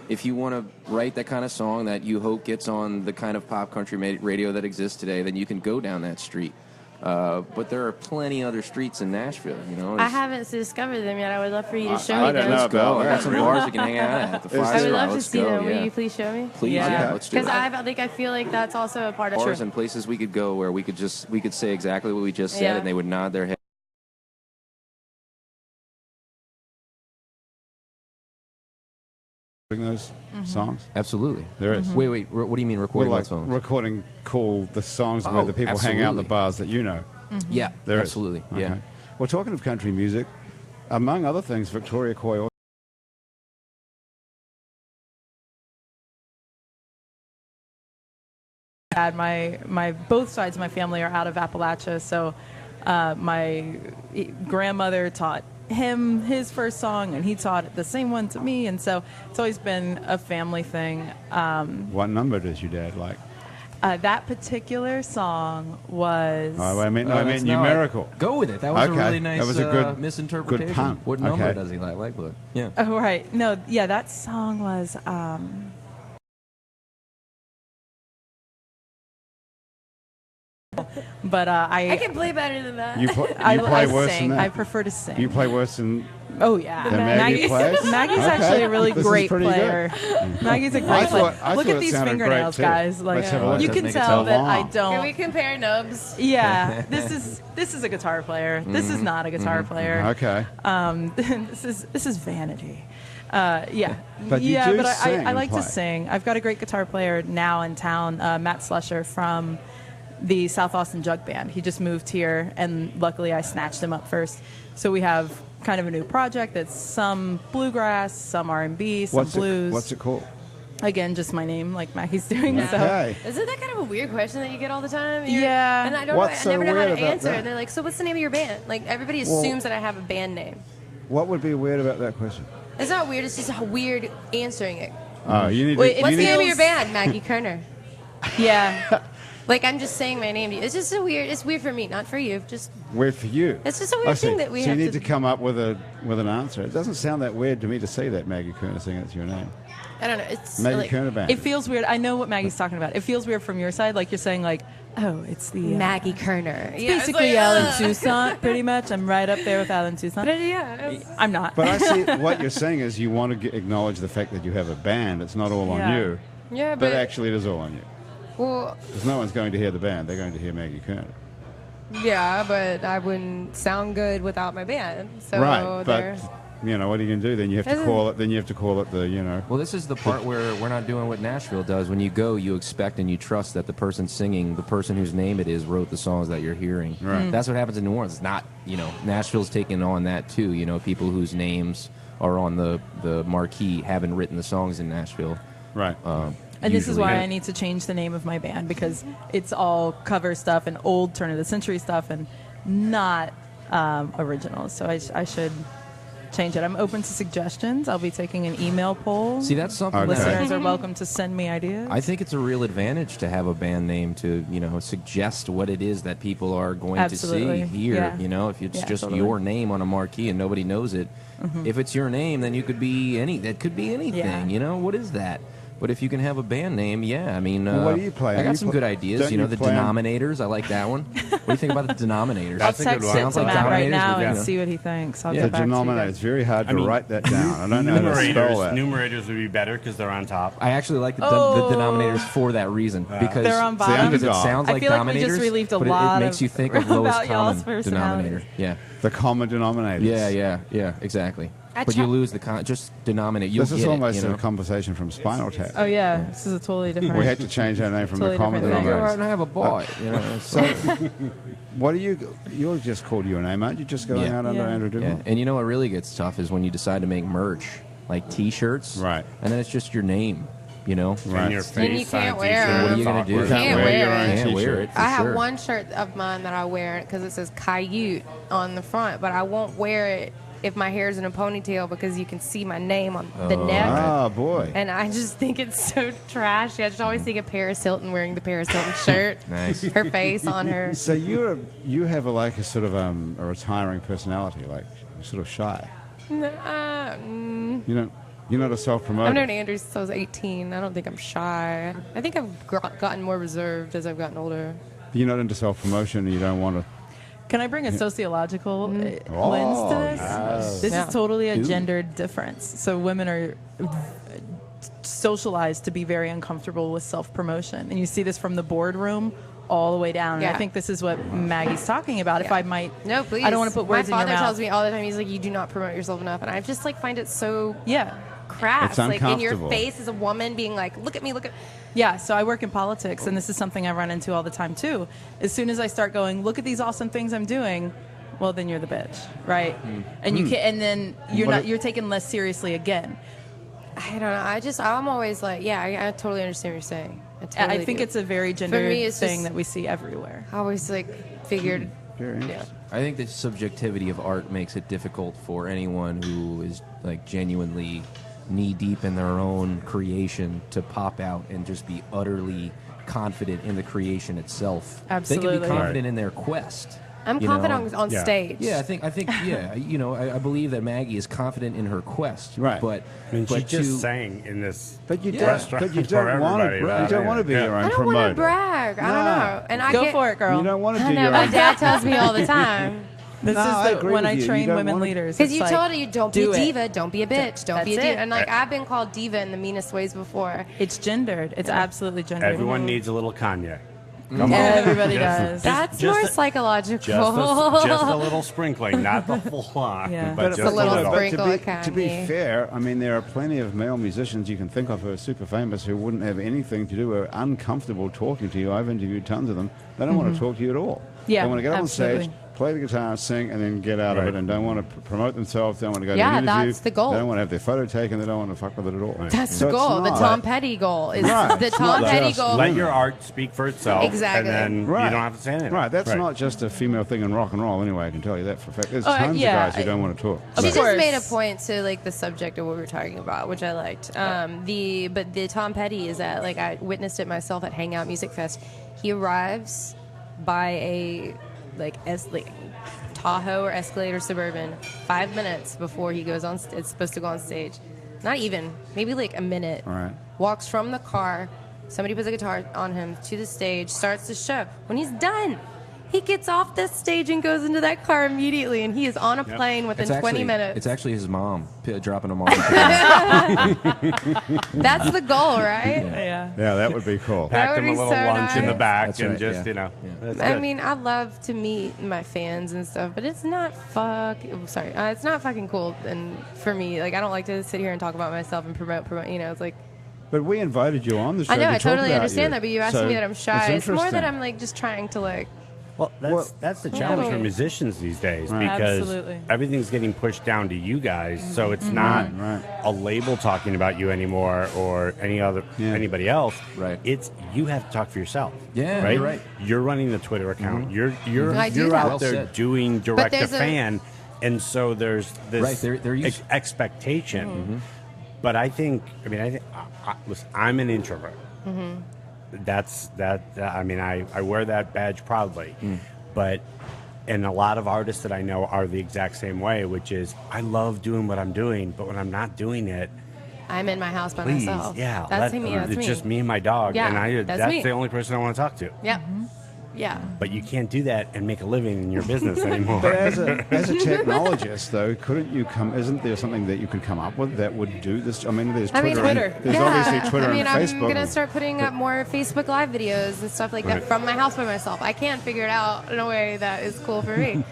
to write that kind of song that you hope gets on the kind of pop country radio that exists today, then you can go down that street. But there are plenty other streets in Nashville. You know, I haven't discovered them yet. I would love for you to show I me don't those. know Let's go. about I got that. some bars we can hang out at. The I I Five would Star. love to Let's see go. them. Yeah. Will you please show me? Please, Yeah. yeah, let's do Because it. I feel like that's also a part of Bars and places we could go where we could say exactly what we just said, Yeah. and they would nod their head. those songs? Absolutely. There is. Wait. What do you mean recording Well, what songs? recording the songs where Oh, the people hang out in the absolutely. bars that you know. Yeah, There is. absolutely. Okay. Yeah. Well, talking of country music, among other things, Victoria Coy. My both sides of my family are out of Appalachia, so my grandmother taught him his first song, and he taught the same one to me, and so it's always been a family thing. What number does your dad like? That particular song was Oh, I meant That's not- numerical. Go with it. That was Okay. a really nice That was a good- misinterpretation. good pun. What number Okay. does he like? Look. Yeah. oh right no yeah that song was but I can play better than that. You play I worse sing. than that. I prefer to sing. You play worse than Oh yeah, Than Maggie plays? Maggie's Okay. actually a really This is great pretty good. player. Maggie's a I great player. thought Look it at these sounded great, fingernails, too. guys. Like Let's have a look. you Does can make it tell sound that I long. Can don't. we compare nubs? Yeah, this is a guitar player. This is not a guitar player. Okay. This is vanity. Yeah, But you yeah, do but sing I and like to play. sing. I've got a great guitar player now in town, Matt Slusher from the South Austin Jug Band. He just moved here, and luckily I snatched him up first. So we have kind of a new project that's some bluegrass, some R&B, some blues. What's it called? Again, just my name, like Maggie's doing. So Okay. Isn't that kind of a weird question that you get all the time? Yeah. And I don't What's know. so I never know how weird to about answer. that? And they're like, "So what's the name of your band?" Like everybody Well- assumes that I have a band name. What would be weird about that question? It's not weird. It's just how weird answering it. Oh, you need Wait, to. What's You the need, name of your band? Maggie Kerner. yeah, Like I'm just saying my name. It's just a weird. It's weird for me, not for you. Just weird for you. It's just a weird I see. thing that we so have you need to- to come up with an answer. It doesn't sound that weird to me to say that Maggie Kerner saying it's your name. I don't know. It's Maggie like Kerner Band. it feels weird. I know what Maggie's talking about. It feels weird from your side, like you're saying, like, oh, it's the Maggie Kerner. It's Yeah, it's basically like, Alan ugh. Toussaint, pretty much. I'm right up there with Alan Toussaint. But yeah, it's- I'm not. But I see what you're saying is you want to acknowledge the fact that you have a band. It's not all on Yeah. you. yeah, But but actually, it is all on you. well, Because no one's going to hear the band. They're going to hear Maggie Kerner. yeah, but I wouldn't sound good without my band. So Right. there. But, what are you going to do? Then you have to Doesn't- call it. Then you have to call it the. Well, this is the part where we're not doing what Nashville does. When you go, you expect and you trust that the person singing, the person whose name it is, wrote the songs that you're hearing. Right. That's what happens in New Orleans. It's not, Nashville's taking on that too. People whose names are on the marquee haven't written the songs in Nashville. Right. And this is Usually. why I need to change the name of my band, because it's all cover stuff and old turn of the century stuff and not original. So I should change it. I'm open to suggestions. I'll be taking an email poll. See, that's something Okay. that Listeners are welcome to send me ideas. I think it's a real advantage to have a band name to, suggest what it is that people are going Absolutely. to see, hear. Yeah. If it's Yeah, just totally. your name on a marquee and nobody knows it, if it's your name, then you could be that could be anything. Yeah. What is that? But if you can have a band name, yeah, I mean, Well, what do you play? I got You some pl- good ideas. don't you The play on- Denominators. I like that one. What do you think about the Denominators? I'll That's a good text one. it Sounds to like Matt right Dominators, now but, and yeah. see what he thinks. I'll The get back to denominator. you. It's very hard to I mean, write that down. I don't know how to spell that. Numerators would be better because they're on top. I actually like the Oh. Denominators for that reason because They're on bottom. because it underdog. sounds I like feel like we Dominators, just relieved a but lot it makes of- you think of lowest about y'all's common personalities. denominator. Yeah. The common denominators. Yeah, exactly. I But you try- lose just denominate. You'll This is get almost it, a conversation from Spinal Tap. Oh yeah, this is a totally different. We had to change our name from Totally the common different thing. Go out denominators. and have a bite. So, what do you're just called your name, aren't you? Just going Yeah. out under Yeah. Andrew yeah. Duggan? And what really gets tough is when you decide to make merch, like T-shirts, Right. And then it's just your name, Right. And your Then you face on a can't wear t-shirt. them. What are you gonna It's do? You awkward. can't Can't wear wear your it. own Can't t-shirt. wear it. For I have sure. one shirt of mine that I wear because it says Coyote on the front, but I won't wear it if my hair's in a ponytail because you can see my name on the neck. Ah, boy. And I just think it's so trashy. I just always think of Paris Hilton wearing the Paris Hilton shirt. Nice. Her face on her. So you have a sort of a retiring personality, like you're sort of shy. You're not a self-promoter. I've known Andrew since I was 18. I don't think I'm shy. I think I've gotten more reserved as I've gotten older. You're not into self-promotion, and you don't want to. Can I bring a sociological lens to Oh, this? yes. This Yeah. is totally a Ooh. gendered difference. So women are socialized to be very uncomfortable with self-promotion, and you see this from the boardroom all the way down. And Yeah. I think this is what Maggie's talking about. If Yeah. I might, No, please. I don't want to put words My in your father mouth. tells me all the time, he's like, you do not promote yourself enough. And I just find it so Yeah. crass. It's Like in your uncomfortable. face as a woman being like, look at me, look at. Yeah, so I work in politics, and this is something I run into all the time too. As soon as I start going, look at these awesome things I'm doing, well, then you're the bitch, right? And you can, and then you're taken less seriously again. I don't know. I'm always like, yeah, I totally understand what you're saying. I think it's a very gender me, it's thing just- that we see everywhere. I always like figured. Very Yeah. interesting. I think the subjectivity of art makes it difficult for anyone who is like genuinely knee deep in their own creation to pop out and just be utterly confident in the creation itself. They can Absolutely. be confident in their quest. I'm you know? confident on Yeah. stage. Yeah, I think, yeah. You know, I believe that Maggie is confident in her quest. Right. But, I mean, she but just sang in this But you restaurant don't. But you for don't want everybody, to. right? You don't want to be Yeah. your own I don't promoter. want to brag. I don't No. know. And I Go get, for it, girl. You don't want to I do know. your My own. dad tells me all the time. This No, I is agree when with I you. You train don't women wanna- leaders. Because it's you like, told her, don't be do a it. diva, don't be a bitch, don't be a That's diva. it. And like I've been called diva in the meanest ways before. It's gendered. It's absolutely gendered. Everyone needs a little Kanye. Come on. Everybody Just- does. That's just more a- psychological. Just a little sprinkling, not the full on, Yeah. but Just just a little little. sprinkle. to be Kanye. fair, I mean, there are plenty of male musicians you can think of who are super famous who wouldn't have anything to do or are uncomfortable talking to you. I've interviewed tons of them. They don't want to talk to you at all. Yeah, They want to get up on absolutely. stage, play the guitar, sing, and then get out of Right. it and don't want to promote themselves. They don't want to go Yeah, to an interview. that's the goal. They don't want to have their photo taken. They don't want to fuck with it at all. That's So the it's goal. The not- Tom Petty goal is Right. the It's Tom not Petty just goal. Let your art speak for itself, Exactly. and then Right. you don't have to say anything. Right, that's Right. not just a female thing in rock and roll anyway, I can tell you that for a fact. There's Oh, tons yeah, of guys who don't want to talk. Of She Right. just course. made a point to like the subject of what we were talking about, which I liked. But the Tom Petty is that like I witnessed it myself at Hangout Music Fest. He arrives by a like Tahoe or Escalade or Suburban 5 minutes before he goes on. It's supposed to go on stage. Not even, maybe like a minute. Right. Walks from the car. Somebody puts a guitar on him to the stage. Starts the show. When he's done, he gets off the stage and goes into that car immediately, and he is on a plane within 20 minutes. It's actually his mom dropping him off. That's the goal, right? Yeah. Yeah, that would be cool. That Packed would him a be little so lunch in the nice. back, That's and right, just yeah. you know. Yeah. That's I good. mean, I love to meet my fans and stuff, but it's not it's not fucking cool. And for me, like, I don't like to sit here and talk about myself and promote. You know, it's like But we invited you on the show. I know, to I talk totally about understand you. that, but you asked So me that I'm shy. It's more that interesting. I'm like just trying to like. Well, that's the challenge for Right. musicians these days Right. because Absolutely. everything's getting pushed down to you guys. So it's not Right. a label talking about you anymore or anybody else. Right. It's you have to talk for yourself. Yeah, right. you're right. You're running the Twitter account. I do You're that. out Well there said. doing direct to there's a- fan, and so there's this Right, they're used- expectation. But I think listen, I'm an introvert. That's that. I mean, I wear that badge proudly, but and a lot of artists that I know are the exact same way, which is I love doing what I'm doing, but when I'm not doing it, I'm in my house by please, myself. yeah, That's me. That's it's me. just me and my dog, Yeah, and that's me. the only person I want to talk to. Yep. Yeah. But you can't do that and make a living in your business anymore. But as a technologist, though, couldn't you come? Isn't there something that you could come up with that would do this? I mean, there's Twitter. Twitter. There's obviously Twitter I mean, and Facebook. I'm gonna start putting up more Facebook Live videos and stuff like that Right. from my house by myself. I can't figure it out in a way that is cool for me.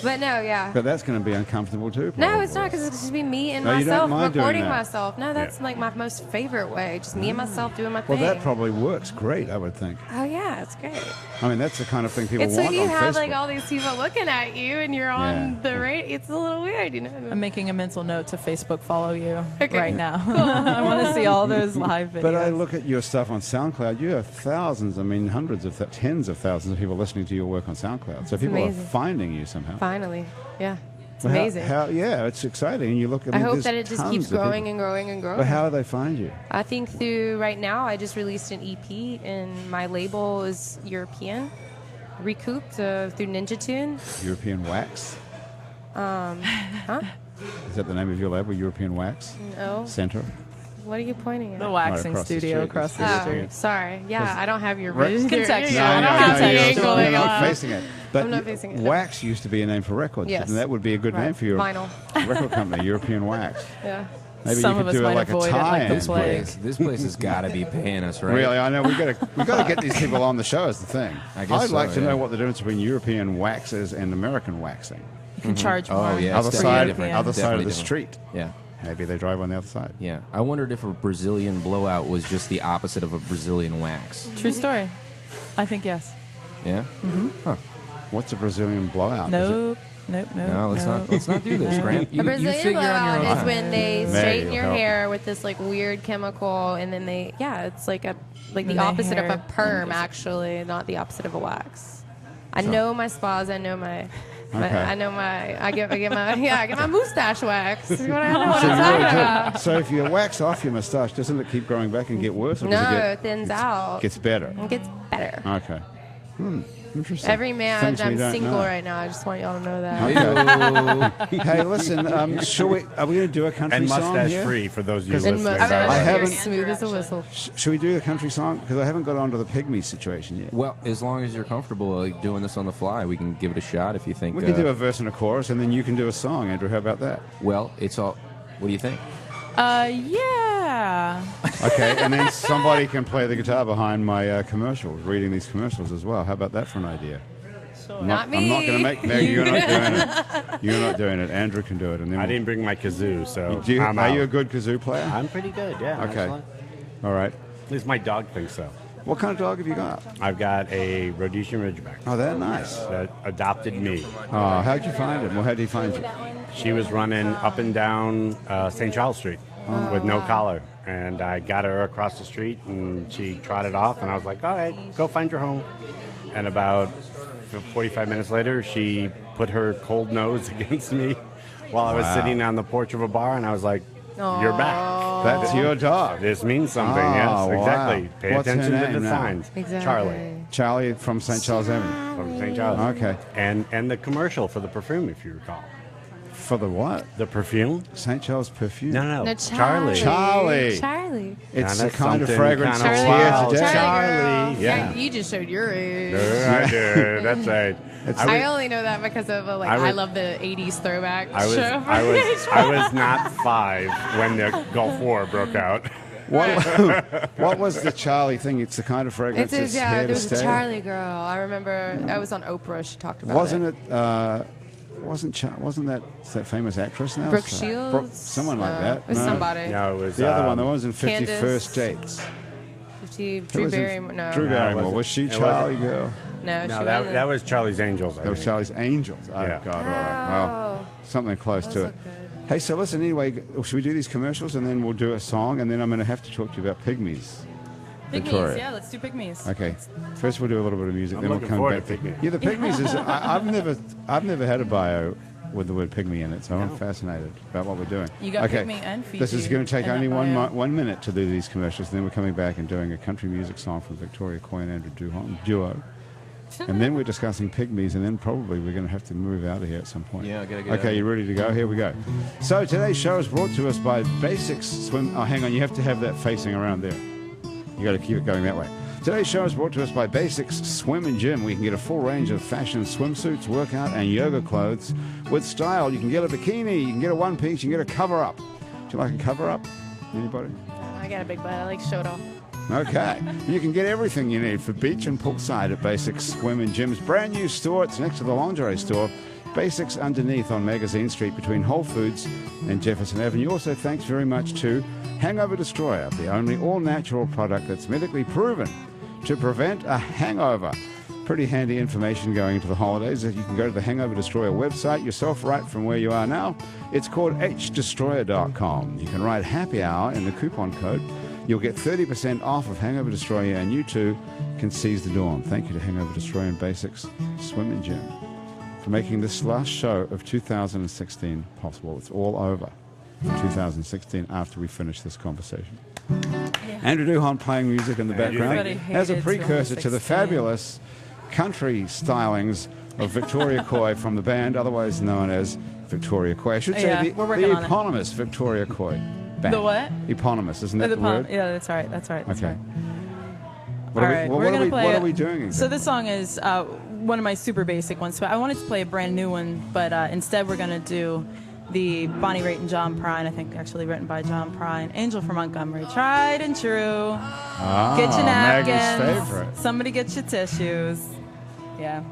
But no, yeah. But that's going to be uncomfortable too. No, it's probably. not because it's just be me and No, you don't myself mind doing recording that. myself. No, that's like my most favorite way. Just me and myself doing my Well, thing. that probably works great, I would think. Oh yeah, it's great. I mean, that's the kind of thing people It's want when you on have Facebook. like all these people looking at you and you're on Yeah. the rate. It's a little weird, you know. I'm making a mental note to Facebook follow you Okay. right now. I want to see all those live videos. But I look at your stuff on SoundCloud. You have thousands, I mean, tens of thousands of people listening to your work on SoundCloud. So people amazing. are finding you somehow. Finally, yeah, it's Well, amazing. Yeah, it's exciting. And you look at I hope that it just keeps growing and growing and growing. But how do they find you? I think through right now, I just released an EP, and my label is European, recouped through Ninja Tune. European Wax? Huh? Is that the name of your label, European Wax No. Center? What are you pointing at? the waxing across the studio street. across the Oh, street. sorry. Yeah, I don't have your Right. vision. Contextual. Yeah, I No, don't no, have no, the you're angle not- going you're not on. facing it. But I'm not facing it. Wax used to be a name for records. Yes. And that would be a good name Right. for your Vinyl. record company, European Wax. Yeah. Maybe Some you of could us do might like a avoid it like tie-in. the This plague. place has got to be paying us, right? Really, I know we got to get these people on the show. Is the thing. I guess I'd so, like to yeah. know what the difference between European wax is and American waxing. You can charge more. Oh, yeah. Other it's side, definitely different. other side of Definitely the different. street. Yeah. maybe they drive on the other side. Yeah, I wondered if a Brazilian blowout was just the opposite of a Brazilian wax. True story. I think yes. Yeah. Huh. What's a Brazilian blowout? Is it- Nope. No, let's not do this, Grant. A You Brazilian figure on your blowout own. is when they Maybe straighten it'll your help. hair with this like weird chemical, and then it's like Then the the opposite of a hair- perm, actually, not the opposite of a wax. I know my spas. I know my. Okay. I get my mustache waxed. I know what I'm talking about. So if you wax off your moustache, doesn't it keep growing back and get worse? Or does No, it it thins out. gets better. It gets better. Okay. Interesting. Every man, Things we I'm don't single know. right now. I just want y'all to know that. Okay. Hey, listen. Are we going to do a country And song mustache here? free for those of you Because- listening. And I haven't- smooth as a whistle. Should we do a country song? Because I haven't got onto the pygmy situation yet. Well, as long as you're comfortable doing this on the fly, we can give it a shot if you think. We can do a verse and a chorus, and then you can do a song, Andrew. How about that? Well, it's all. What do you think? Yeah. Okay, and then somebody can play the guitar behind my commercials, reading these commercials as well. How about that for an idea? Not me. I'm not going to make Meg. You're not doing it. You're not doing it. Andrew can do it, and then I didn't bring my kazoo, so Do you, I'm are out. you a good kazoo player? I'm pretty good, yeah. Okay. Excellent. All right. At least my dog thinks so. What kind of dog have you got? I've got a Rhodesian Ridgeback Oh, they're nice. that adopted me. Oh, how'd you find him? Well, how did he find you? She was running up and down St. Charles Street with no collar. And I got her across the street, and she trotted off, and I was like, all right, go find your home. And about 45 minutes later, she put her cold nose against me while I was sitting on the porch of a bar, and I was like, you're back. That's your dog. This means something, Oh, yes, wow. exactly. Pay What's her attention to name the now? signs. Exactly. Charlie Charlie from St. Charles Avenue. from St. Charles. Okay. And the commercial for the perfume, if you recall. For the what? The perfume? St. Charles perfume? No, No, Charlie. Charlie. Charlie. It's Kinda the kind of something fragrance kinda that's wild. here today. Charlie. Girl. Yeah. You just showed your age. I did. That's right. I only know that because of I I was- love the '80s throwback I was, show. I was not 5 when the Gulf War broke out. What was the Charlie thing? It's the kind of fragrance It that's is, yeah. here There to was a stay. Charlie girl. I remember I was on Oprah. She talked about Wasn't it. it? Wasn't that famous actress now? Brooke So- Shields? someone like No, that. It was No. somebody. No, it was The other one, the one was in 50 Candace. First Dates. Drew was in- Barrymore. No, Drew No, it Barrymore. wasn't. Was she It Charlie wasn't. girl? no, No, she that, wasn't. that was Charlie's Angels. I That was think. Charlie's Angels. Oh, Yeah. God, all right. Well, something close to it. look good. Hey, so listen, anyway, should we do these commercials and then we'll do a song and then I'm going to have to talk to you about pygmies. Victoria. Pygmies, yeah, let's do pygmies. Okay. First we'll do a little bit of music, I'm then we'll looking come forward back to pygmies. Yeah, the pygmies is I've never had a bio with the word pygmy in it, so I'm fascinated about what we're doing. You got okay. pygmy and Fiji This is going to take in that only bio. 1 minute to do these commercials, and then we're coming back and doing a country music song from Victoria Coy and Andrew Duhon duo. And then we're discussing pygmies, and then probably we're going to have to move out of here at some point. Yeah, I gotta get out Okay, of you ready to go? Here we go. So today's show is brought to us by Basics Swim. Oh, hang on, you have to have that facing around there. You got to keep it going that way. Today's show is brought to us by Basics Swim and Gym. We can get a full range of fashion swimsuits, workout, and yoga clothes with style. You can get a bikini, you can get a one-piece, you can get a cover-up. Do you like a cover-up? Anybody? I got a big butt. I like to show it off. Okay. You can get everything you need for beach and poolside at Basics Swim and Gym's brand new store. It's next to the lingerie store. Basics underneath on Magazine Street between Whole Foods and Jefferson Avenue. Also, thanks very much to Hangover Destroyer, the only all-natural product that's medically proven to prevent a hangover. Pretty handy information going into the holidays. You can go to the Hangover Destroyer website yourself right from where you are now. It's called hdestroyer.com. You can write happy hour in the coupon code. You'll get 30% off of Hangover Destroyer, and you too can seize the dawn. Thank you to Hangover Destroyer and Basics Swim and Gym for making this last show of 2016 possible. It's all over in 2016 after we finish this conversation. Andrew Duhon playing music in the background Everybody as a hated precursor to the 2016. fabulous country stylings of Victoria Coy from the band, otherwise known as Victoria Coy. I should say Yeah, the we're working on it. eponymous Victoria Coy band. The what? Eponymous, isn't that the word? Yeah, that's right. That's right. That's Okay. right. What, All are right, we, we're what, gonna are we, play what it. are we doing exactly? So this song is one of my super basic ones. So I wanted to play a brand new one, but instead we're gonna do the Bonnie Raitt and John Prine. I think actually written by John Prine. Angel from Montgomery. Tried and true. Get your Maggie's napkins. favorite. Somebody get your tissues. Yeah.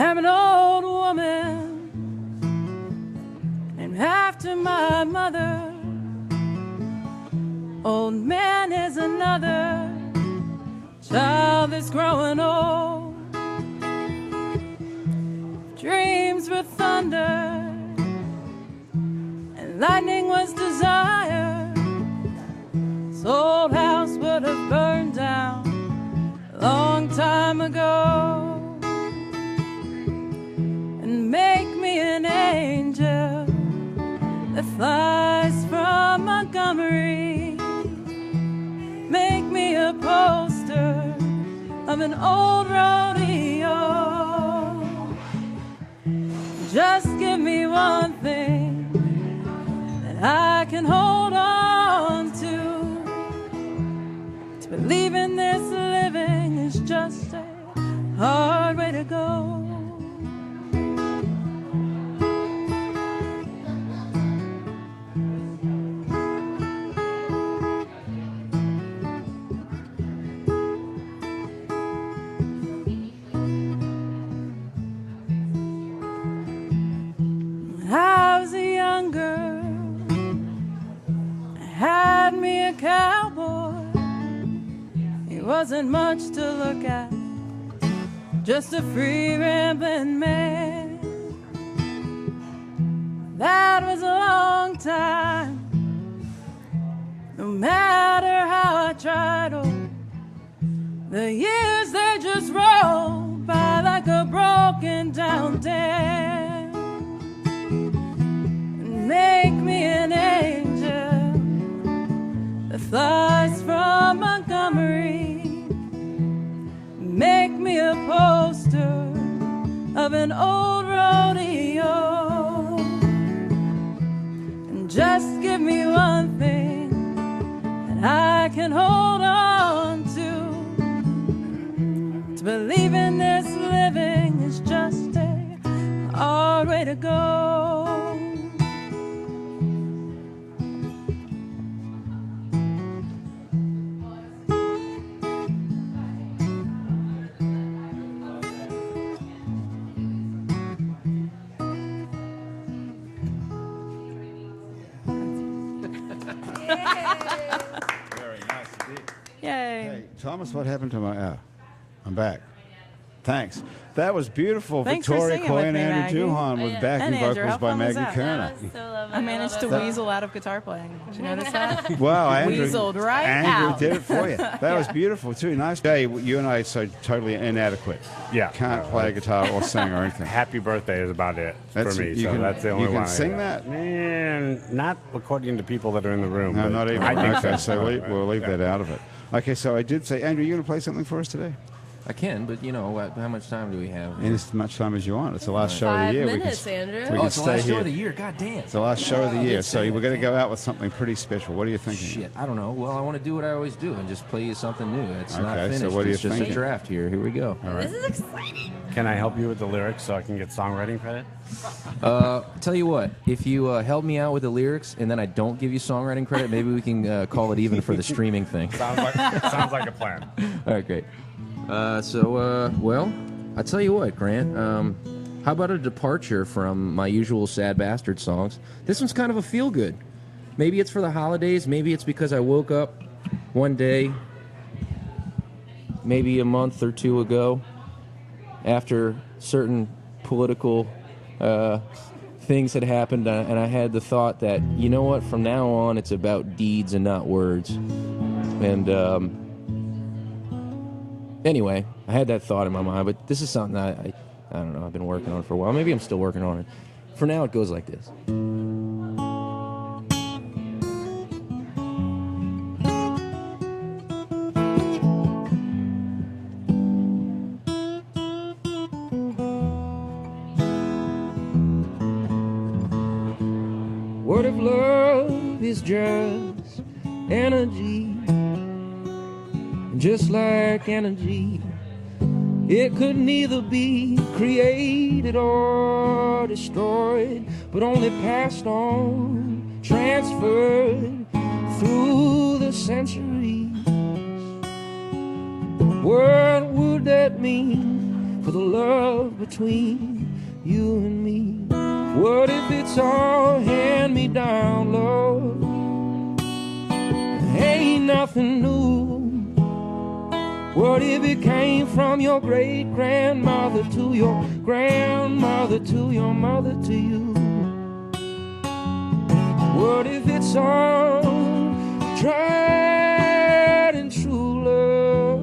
I'm an old woman, and after my mother, old man is another child that's growing old. Dreams were thunder, and lightning was desire. This old house would have burned down a long time ago. And make me an angel that flies from Montgomery. Make me a poster of an old rodeo. Just give me one thing that I can hold on to. To believe in this living is just a hard way to go. I was a young girl, I had me a cowboy. He wasn't much to look at, just a free rambling man. That was a long time. No matter how I tried, oh, the years they just rolled by like a broken down dam. Make me an angel that flies from Montgomery. Make me a poster of an old rodeo. And just give me one thing that I can hold on to. To believe in this living is just a hard way to go. Very nice indeed. Yay. Hey, Thomas, what happened to my... I'm back. Thanks. That was beautiful. Thanks for Victoria singing Coy with and me, Andrew Maggie. Duhon with backing And Andrew, vocals how by fun was Maggie that? Kerner. I managed to weasel out of guitar playing. Did you notice that? Wow, Andrew, Weaseled right Andrew out. did it for you. That was beautiful too. Nice day. You and I are so totally inadequate. Yeah. Can't play a guitar or sing or anything. Happy birthday is about it for me. You So can, that's the only you can one. sing that? Man, not according to people that are in the room. No, but not even. I think Okay, so we'll leave Yeah. that out of it. Okay, so I did say, Andrew, you going to play something for us today? I can, but you know, how much time do we have? In as much time as you want. It's the last show of the 5 year. minutes, we Andrew. can Oh, it's the stay last here. show of the year. God damn. It's the last show of the year, so Yeah. we're going to go out with something pretty special. What are you thinking? Shit, I don't know. Well, I want to do what I always do and just play you something new. It's not Okay, so finished. what are you it's just thinking? a draft here. Here we go. All right. This is exciting. Can I help you with the lyrics so I can get songwriting credit? Tell you what, if you help me out with the lyrics and then I don't give you songwriting credit, maybe we can call it even for the streaming thing. Sounds like a plan. All right, great. Well, I'll tell you what, Grant. How about a departure from my usual Sad Bastard songs? This one's kind of a feel-good. Maybe it's for the holidays. Maybe it's because I woke up one day, maybe a month or two ago, after certain political things had happened, and I had the thought that, you know what, from now on it's about deeds and not words. And anyway, I had that thought in my mind, but this is something I don't know, I've been working on for a while. Maybe I'm still working on it. For now, it goes like this. Word of love is just energy. Just like energy, it could neither be created or destroyed, but only passed on, transferred through the centuries. What would that mean for for the love between you and me? What if it's all hand-me-down love? Ain't nothing new. What if it came from your great-grandmother to your grandmother to your mother to you? What if it's all tried and true love?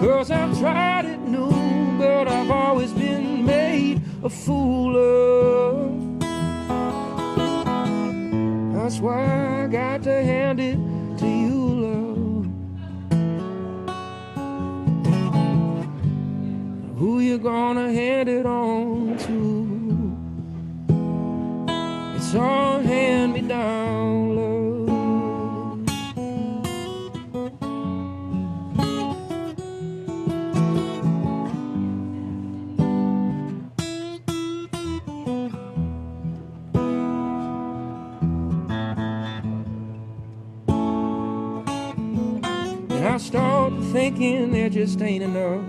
'Cause I've tried it new, but I've always been made a fool of. That's why I got to hand it to you, love. Who you gonna hand it on to? It's all hand-me-down love. And I start thinking there just ain't enough.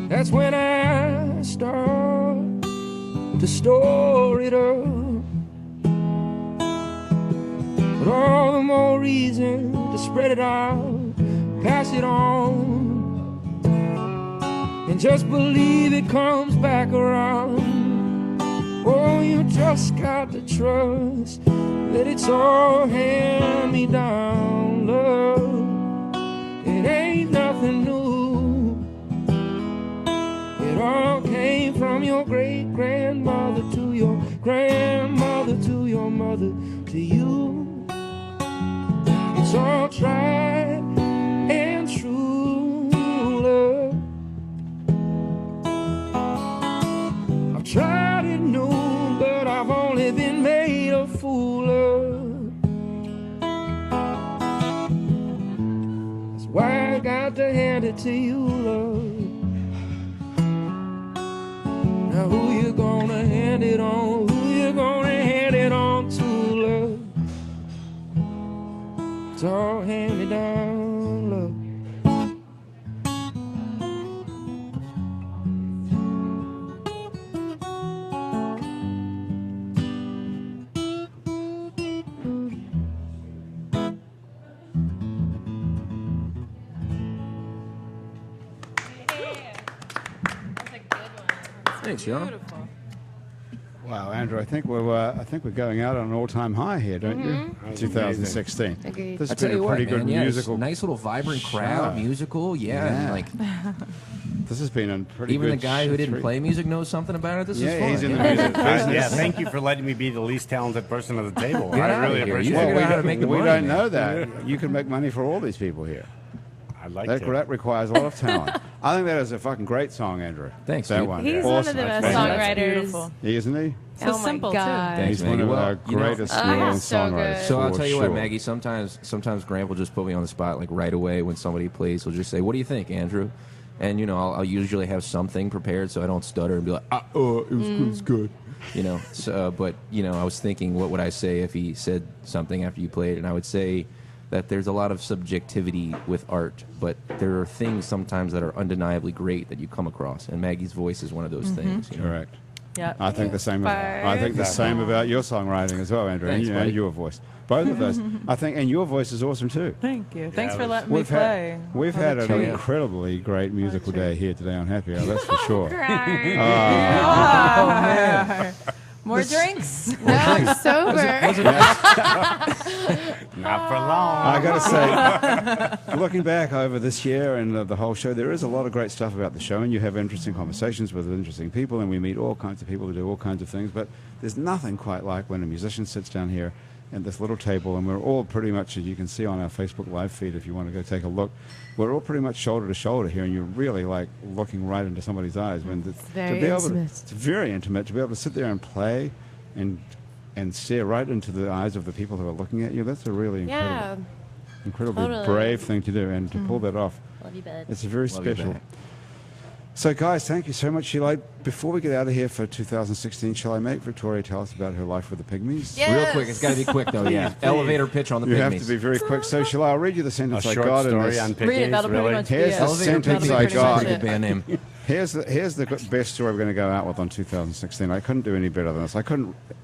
That's when I start to store it up. But all the more reason to spread it out, pass it on, and just believe it comes back around. Oh, you just got to trust that it's all hand-me-down love. It ain't nothing new. It all came from your great-grandmother to your grandmother to your mother to you. It's all tried and true love. I've tried it new, but I've only been made a fool of. That's why I got to hand it to you, love. Now who you gonna hand it on? Who you gonna hand it on to, love? It's all hand-me-down love. Thanks, John. Beautiful. Wow, Andrew, I think we're going out on an all-time high here, don't you? 2016. Agreed. This I has tell been you a what, pretty good man, yeah, musical. it's a nice little vibrant crowd, show. musical, and like This has been a pretty even good the guy who didn't treat. play music knows something about it. This Yeah, is fun. he's in the yeah. music business. Yeah, thank you for letting me be the least talented person at the table. Get I out really of here. appreciate You it. figured out how to make the we money, don't man. know that. You can make money for all these people here. I'd like That, to. that requires a lot of talent. I think that is a fucking great song, Andrew. Thanks, that dude. one. He's yeah. one of Awesome. the best That's songwriters. fantastic. Beautiful. He isn't he? So Oh my simple, too. God. Thanks, He's one Maggie. of Well, our you know, greatest he's known so songwriters. good. So I'll for tell you sure. what, Maggie. Sometimes Grant will just put me on the spot, like right away when somebody plays. He'll just say, "What do you think, Andrew?" And you know, I'll usually have something prepared so I don't stutter and be like, it was good. You know, so, but you know, I was thinking, what would I say if he said something after you played? And I would say that there's a lot of subjectivity with art, but there are things sometimes that are undeniably great that you come across, and Maggie's voice is one of those things. You know? Correct. Yeah. I think the same. Inspired. I think the same about your songwriting as well, Andrew, Thanks, and buddy. your voice. Both of those, I think, and your voice is awesome too. Thank you. Thanks it for was- letting me play. We've What had a an treat. incredibly great musical day here today on Happy Hour, that's for sure. More drinks? No, I'm sober. Not for long. I got to say, looking back over this year and the whole show, there is a lot of great stuff about the show, and you have interesting conversations with interesting people, and we meet all kinds of people who do all kinds of things, but there's nothing quite like when a musician sits down here at this little table, and we're all pretty much, as you can see on our Facebook live feed if you want to go take a look, we're all pretty much shoulder to shoulder here, and you're really like looking right into somebody's eyes. When very to be able to, intimate. it's very intimate to be able to sit there and play and stare right into the eyes of the people who are looking at you. That's a really Yeah. incredibly Totally. brave thing to do, and to pull that off, Love you, bud. it's very Love you special. back. So, guys, thank you so much. Before we get out of here for 2016, shall I make Victoria tell us about her life with the Pygmies? Yes. Real quick. It's got to be quick, though, yeah. Elevator pitch on the You Pygmies. have to be very quick. So, I'll read you the A sentence I short got in story this. on Read it. Pygmies, That'll really? pretty much be Here's it. the Elevator sentence pitch I is got. a good band name. Here's the best story we're going to go out with on 2016. I couldn't do any better than this.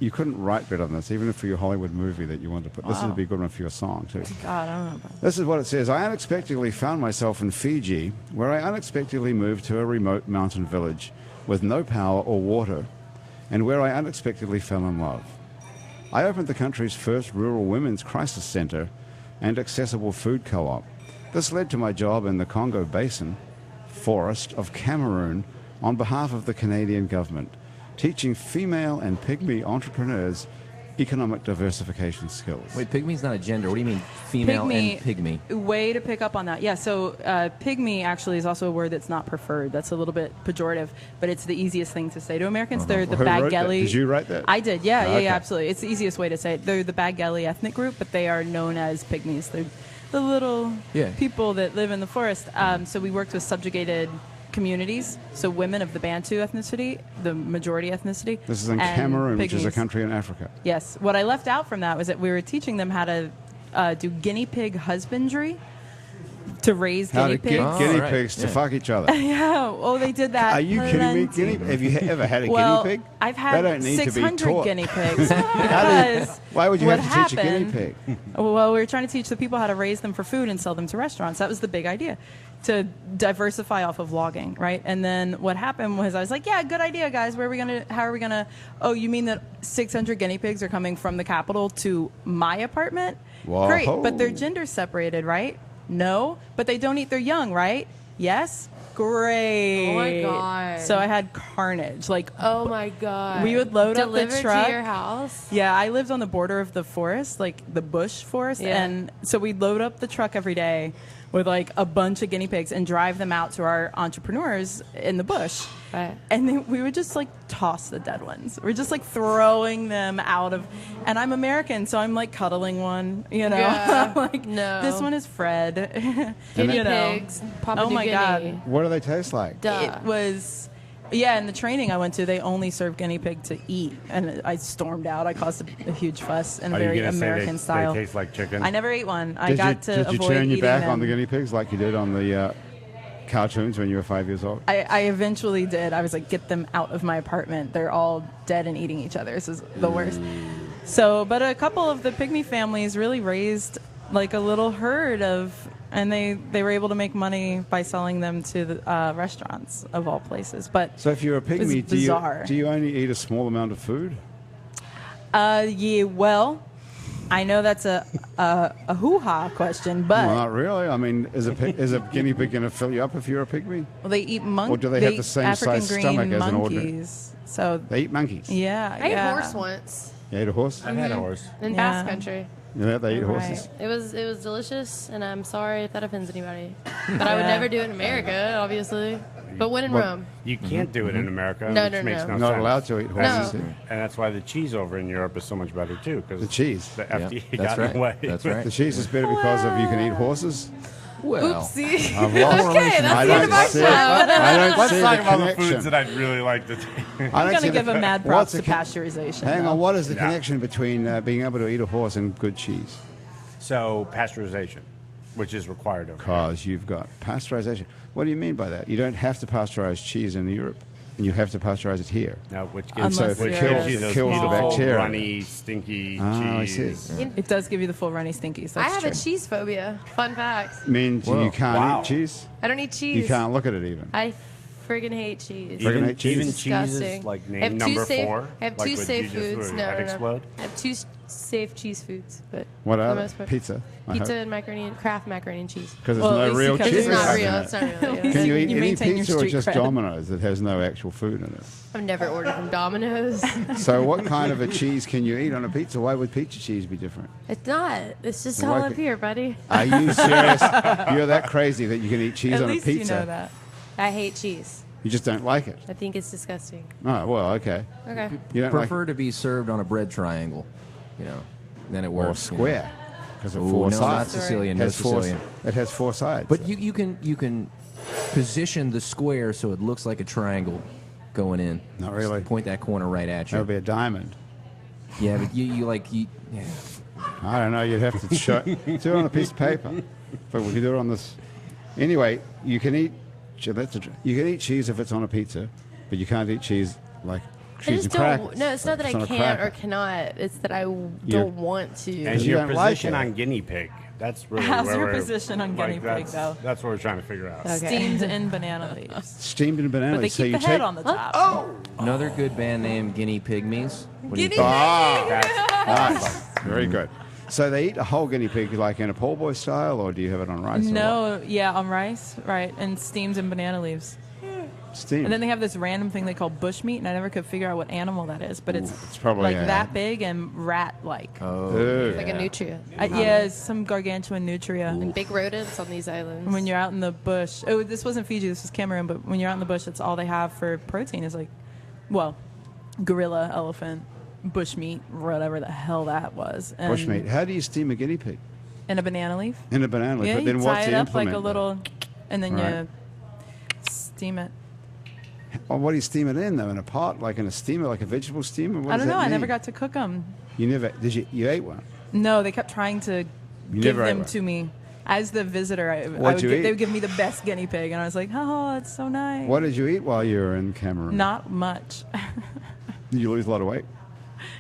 You couldn't write better than this, even for your Hollywood movie that you wanted to put. This would be a good one for your song too. God, I don't know about that. This is what it says. I unexpectedly found myself in Fiji, where I unexpectedly moved to a remote mountain village with no power or water, and where I unexpectedly fell in love. I opened the country's first rural women's crisis center and accessible food co-op. This led to my job in the Congo Basin Forest of Cameroon on behalf of the Canadian government, teaching female and pygmy entrepreneurs economic diversification skills. Wait, pygmy's not a gender. What do you mean female and pygmy? Way to pick up on that. Yeah, so pygmy actually is also a word that's not preferred. That's a little bit pejorative, but it's the easiest thing to say to Americans. They're the Who wrote that? Bagelli. Did you write that? I did, yeah, Okay. yeah, absolutely. It's the easiest way to say it. They're the Bagelli ethnic group, but they are known as pygmies. They're the little people that live in the forest. So we worked with subjugated communities, so women of the Bantu ethnicity, the majority ethnicity. This is in and Cameroon, which is a pygmies. country in Africa. Yes. What I left out from that was that we were teaching them how to do guinea pig husbandry, to raise How guinea to pigs. get guiney right. pigs to Yeah. fuck each other. Yeah. Oh, they did that. Are you kidding me? plenty. Have you ever had a Well, guinea pig? I've They had don't need to be 600 taught. guinea pigs. Because Why would you what have to teach a guinea happened- pig? Well, we were trying to teach the people how to raise them for food and sell them to restaurants. That was the big idea, to diversify off of logging, right? And then what happened was I was like, yeah, good idea, guys. How are we gonna? Oh, you mean that 600 guinea pigs are coming from the capital to my apartment? Whoa. Great, but they're gender separated, right? No, but they don't eat their young, right? Yes. Great. Oh my God. So I had carnage. Like, Oh my God. We would load up the Delivered truck. to your house. yeah, I lived on the border of the forest, like the bush forest, Yeah. and so we'd load up the truck every day with like a bunch of guinea pigs and drive them out to our entrepreneurs in the bush. Right. And then we would just like toss the dead ones. We're just like throwing them out of, and I'm American, so I'm like cuddling one, you know. Yeah. Like, No. this one is Fred. Guinea You know. pigs. Papua Oh New my Guinea. God. What do they taste like? Duh. It was, yeah, in the training I went to, they only serve guinea pig to eat. And I stormed out. I caused a huge fuss in a Are you very gonna say American they style. taste like chicken? I never ate one. I Did got to you avoid turn your eating back them. on the guinea pigs like you did on the cartoons when you were 5 years old? I eventually did. I was like, get them out of my apartment. They're all dead and eating each other. This is the worst. So, but a couple of the pygmy families really raised like a little herd of, and they were able to make money by selling them to the restaurants of all places. But So if you're a was pygmy, bizarre. do you only eat a small amount of food? yeah, well, I know that's a hoo-ha question, but Well, not really. I mean, is a guinea pig going to fill you up if you're a pygmy? well, they eat monkeys. Or do they have the same African size green stomach as an ordinary? monkeys. So They eat monkeys. yeah, I ate yeah. horse once You ate a horse? I've had a horse. in Yeah. Basque Country. Yeah, they eat Right. horses. It was delicious, and I'm sorry if that offends anybody. But I would Yeah. never do it in America, obviously. But when in Well, Rome. You can't do it in America. No, which no, makes no. no I'm not sense. allowed to eat horses. No. here. And that's why the cheese over in Europe is so much better too, because The cheese. the Yeah, FDA that's got in the way. right. That's The right. cheese is better because of you can eat horses. Well, Oopsie. I've lost. Okay, that's I the end of don't our see show. it. I don't Let's see talk the about the connection. foods that I'd really like to take. I don't I'm see gonna give the- a mad What's props the to con- pasteurization. Hang though. on, what is the Yeah. connection between being able to eat a horse and good cheese? So pasteurization, which is required over here. Because you've got pasteurization. What do you mean by that? You don't have to pasteurize cheese in Europe, and you have to pasteurize it here. Now, which Unless gives, which you're gives a you those kills the beautiful, bacteria. runny, stinky Ah, I see. cheese. It does give you the full runny stinkies. I That's have true. a cheese phobia. Fun fact. Means Whoa. you can't Wow. eat cheese? I don't eat cheese. You can't look at it even. I friggin' hate cheese. Friggin' Even, hate cheese. even Disgusting. cheeses like I have name two number safe, 4. I have like two would safe you just foods. would No, head no, no. explode? I have two safe cheese foods, but What for are the they? most part. Pizza? I Pizza hope. and macaroni and Kraft macaroni and cheese. Because there's Well, at no least real you kept cheese. It's Cheese not in real. it. It's not real. Yeah. Can you eat You any maintain your pizza or street just cred. Domino's that has no actual food in I've never ordered from Domino's. it? So what kind of a cheese can you eat on a pizza? Why would pizza cheese be different? It's not. It's just Why all can't- up here, buddy. Are you serious? You're that crazy that you can eat cheese At on a least pizza? you know that. I hate cheese. You just don't like it. I think it's disgusting. Oh, well, okay. Okay. You don't prefer to be served on a bread triangle, you know. Then it like or works. you know. square because of Ooh, four no, sides. not Sicilian. It No has four, Sicilian. it has four sides. But you can position the square so it looks like a triangle going in. Not really. Just point that corner right at That you. would be a diamond. Yeah, but you yeah. I don't know. You'd have to show, do it on a piece of paper, but we can do it on this. Anyway, you can eat. You can eat cheese if it's on a pizza, but you can't eat cheese like I cheese just and don't. crackers. No, it's not that It's I on a can't or cracker. cannot. It's that I don't want to. And you your don't like position it. on guinea pig. That's really How's where your we're- position on guinea pig, that's, though? That's what we're trying to figure out. Okay. Steamed in banana leaves. Steamed in banana. But they so keep you the head take, on the top. Another good band name, Guinea Pygmies. What do you Guinea think? Nice. Very good. So they eat a whole guinea pig like in a po' boy style, or do you have it on rice? or what? No, yeah, on rice, right, and steamed in banana leaves. Steamed. And then they have this random thing they call bushmeat, and I never could figure out what animal that is, but it's probably like a- that big and rat-like. Ugh. Like a nutria. Yeah, it's some gargantuan nutria. And big rodents on these islands. And when you're out in the bush, oh, this wasn't Fiji, this was Cameroon, but when you're out in the bush, that's all they have for protein is like, well, gorilla, elephant, bushmeat, whatever the hell that was. And Bushmeat. How do you steam a guinea pig? In a banana leaf. In a banana leaf. Yeah, But you then tie what's it the up like implement? a little, and then Right. you steam it. Well, what do you steam it in though? In a pot, like in a steamer, like a vegetable steamer? What I does don't know. that I never mean? got to cook them. You never did. You ate one. No, they kept trying to You give never ate them one? to me. As the visitor, I What'd would you they eat? would give me the best guinea pig, and I was like, oh, that's so nice. What did you eat while you were in Cameroon? Not much. Did you lose a lot of weight?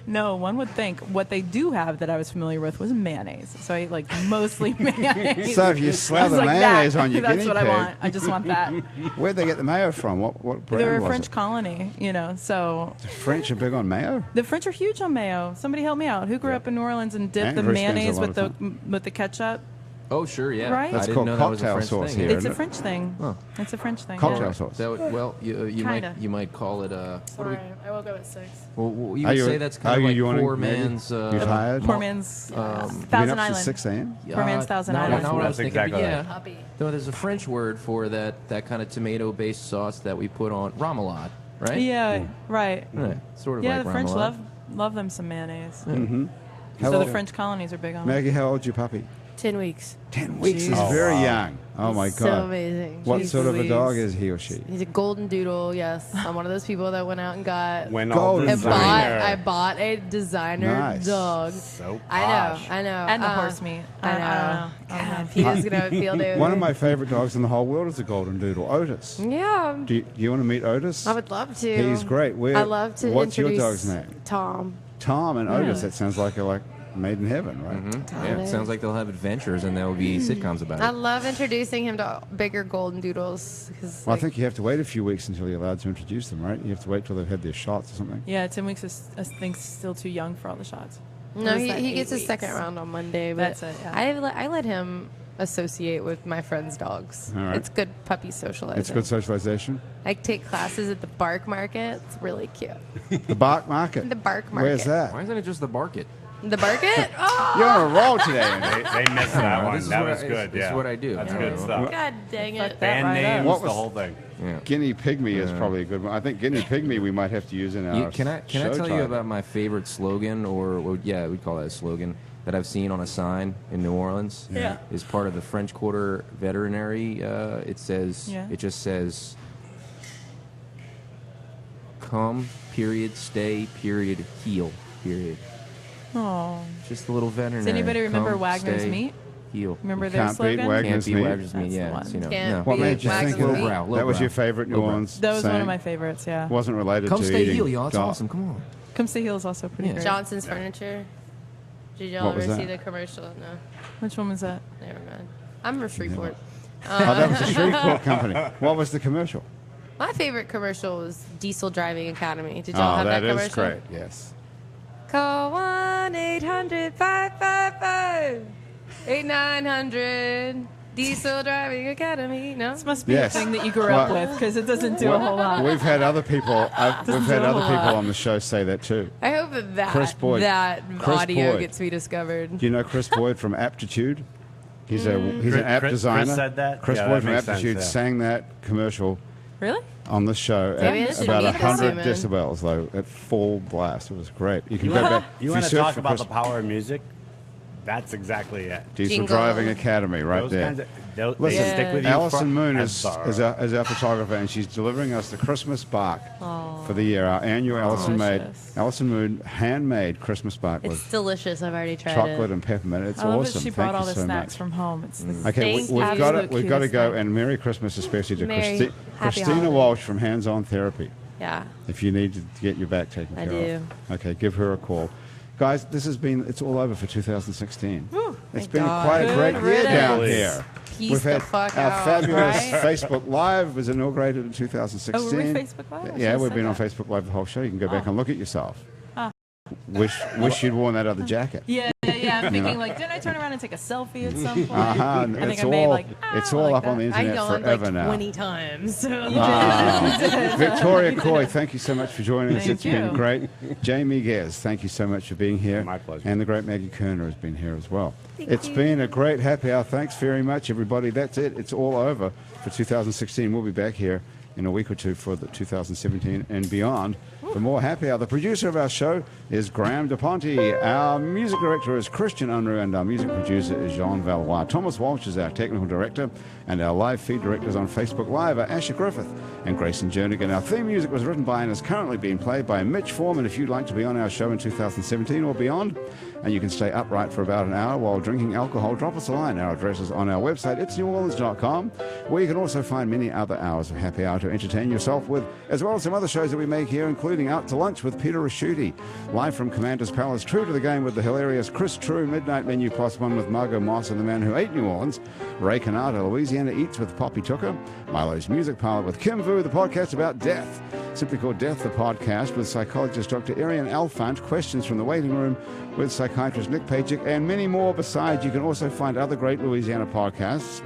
No, one would think what they do have that I was familiar with was mayonnaise. So I ate like mostly mayonnaise. So if you I slather was like, mayonnaise that, on your that's guinea what pig, I want. I just want that. where'd they get the mayo from? What brand They were a was French it? colony, you know. So The French are big on mayo. the French are huge on mayo. Somebody help me out. Who grew up in New Orleans and dipped the Andrew spends a mayonnaise lot with of the ketchup? Oh, sure, yeah. Right? I That's didn't called know that was a cocktail French sauce thing. here. It's isn't a it? French thing. Huh. It's a French thing. Cocktail yeah. sauce. Well, you Kinda. might call it what do we? I woke up at 6. Well, you Are would you- say that's are kind of you like yawning, poor maybe? man's. You tired? Poor man's You've been Thousand up Island. since 6 a.m. Poor man's Thousand no, Island. No, what I That's was thinking, exactly but right. yeah. Puppy. No, there's a French word for that kind of tomato-based sauce that we put on remoulade, right? Yeah, right. Right. Sort of Yeah, like the French remoulade. love them some mayonnaise. How So the old- French colonies are big on it. Maggie, how old's your puppy? 10 weeks. 10 weeks. He's Jeez. very wow. young. Oh my So god. amazing. What Jeez sort of a Louise. dog is he or she? He's a golden doodle, yes. I'm one of those people that went out and got When Gold all and and designer. I bought a designer Nice. dog. So I posh. know. And the horse meat. I know. I don't know. God, Peter's gonna have a field day with One of me. my favorite dogs in the whole world is a golden doodle, Otis. Yeah, Do you want to meet Otis? I would love to. He's great. I love to What's your introduce dog's name? Tom. Tom and Otis. Really? That sounds like a made in heaven, right? Yeah, it sounds like they'll have adventures and there will be sitcoms about I it. love introducing him to bigger golden doodles. Cause Well, I think you have to wait a few weeks until you're allowed to introduce them, right? You have to wait till they've had their shots or something. Yeah, 10 weeks is, I think, still too young for all the shots. no, Or is he, that he 8 gets his weeks? second round on Monday. But That's it, yeah. I let him associate with my friends' dogs. All right. It's good puppy socializing. It's good socialization. I take classes at the Bark Market. It's really cute. The Bark Market. The Bark Market. Where's that? Why isn't it just the Barket? The Barket? Oh, You're on a roll today, Andy. They missed that one. This is That what was I- good. this is Yeah, what I do. That's I good don't know. stuff. God dang it. that Band right up. names, What the was- whole thing. Yeah. Guinea Pygmy is probably a good one. I think Guinea Pygmy we might have to use in our Can I show tell you title. about my favorite slogan, or yeah, we'd call that a slogan, that I've seen on a sign in New Orleans? Yeah. Is part of the French Quarter Veterinary. It says, Yeah. it just says, come, period, stay, period, heal, period. Oh. Just a little veterinary. Does anybody remember Come, Wagner's stay, Meat? Heal. Remember their Can't beat slogan? Wagner's Can't be Meat. Wagner's Meat. That's the Yeah, one. it's, you know, Can't no. What beat made you Wagner's think of Meat. Lowbrow, that? That was lowbrow. your favorite New Lowbrow. Orleans That was one saying? of my favorites, yeah. Wasn't related Come to stay, eating heal, y'all. It's dog. awesome. Come on. Come Stay Heal is also pretty Yeah. great. Johnson's Furniture. Did y'all What was ever see that? the commercial? No, Which one was that? never mind. I'm from Shreveport. Oh, that was a Shreveport company. What was the commercial? My favorite commercial was Diesel Driving Academy. Did y'all Oh, have that that commercial? is great. Yes. Call 1-800-555-8900. Diesel Driving Academy. No? This must be Yes. a thing that you grew up Well- with because it doesn't do a whole lot. We've had other people. We've had do a other lot. people on the show say that too. I hope that Chris Boyd. that Chris audio Boyd. gets me discovered. Do you know Chris Boyd from Aptitude? He's an app Chris designer. said that? Chris Yeah, Boyd that from makes sense, Aptitude yeah. sang that commercial Really? on this show Maybe I at should about meet this 100 human. decibels, though, at full blast. It was great. You can go back. You if want to search talk for about Chris the power of music? That's exactly it. Diesel Jingle. Driving Academy right Those there. kinds of, They stick with you. Alison Moon is forever. our photographer, and she's delivering us the Christmas bark for the year. Our annual Alison Moon handmade Christmas bark It's with delicious. I've already tried chocolate it. and peppermint. It's I love awesome. that she Thank brought you all the so snacks much. from home. It's the Okay, Thank we've you. got to Cutest go, thing. and Merry Christmas especially to Merry Happy Christina holidays. Walsh from Hands On Therapy. Yeah. If you need to get your back taken I care of. Okay, give her a call. Guys, it's all over for 2016. It's been quite a great year down here. Peace We've had the fuck our out, fabulous right? Facebook Live was inaugurated in 2016. Oh, were we Facebook Live? I Yeah, should've we've said been on that. Facebook Live the whole show. You can go back and look at yourself. Ah. Wish you'd worn that other jacket. Yeah. I'm thinking like, didn't I turn around and take a selfie at some point? Uh-huh. I think It's I made all, like, it's all like up on the I internet yawned forever like now. 20 times. So. Victoria Coy, thank you so much for joining us. Thank It's been you. great. Jamie Gez, thank you so much for being here. My pleasure. And the great Maggie Kerner has been here as well. It's been a great happy hour. Thanks very much, everybody. That's it. It's all over for 2016. We'll be back here in a week or two for the 2017 and beyond for more happy hour. The producer of our show is Graham DePonte. Our music director is Christian Unruh, and our music producer is Jean Valois. Thomas Walsh is our technical director, and our live feed directors on Facebook Live are Asher Griffith and Grayson Jernigan. Our theme music was written by and is currently being played by Mitch Foreman. If you'd like to be on our show in 2017 or beyond, and you can stay upright for about an hour while drinking alcohol, drop us a line. Our address is on our website, itsneworleans.com, where you can also find many other hours of happy hour to entertain yourself with, as well as some other shows that we make here, including Out to Lunch with Peter Raschuti, live from Commander's Palace, True to the Game with the hilarious Chris True, Midnight Menu Plus One with Margot Moss and the Man Who Ate New Orleans, Ray Canada, Louisiana Eats with Poppy Tooker, Milo's Music Parlor with Kim Vu, the podcast about death, simply called Death the Podcast, with psychologist Dr. Arian Alfant, Questions from the Waiting Room with psychiatrist Nick Pajic, and many more. Besides, you can also find other great Louisiana podcasts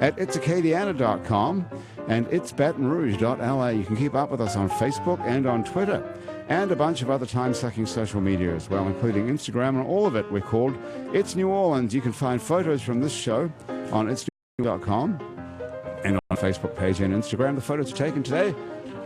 at itsacadiana.com and itsbatonrouge.la. You can keep up with us on Facebook and on Twitter, and a bunch of other time-sucking social media as well, including Instagram, and all of it we're called It's New Orleans. You can find photos from this show on itsneworleans.com and on our Facebook page and Instagram. The photos are taken today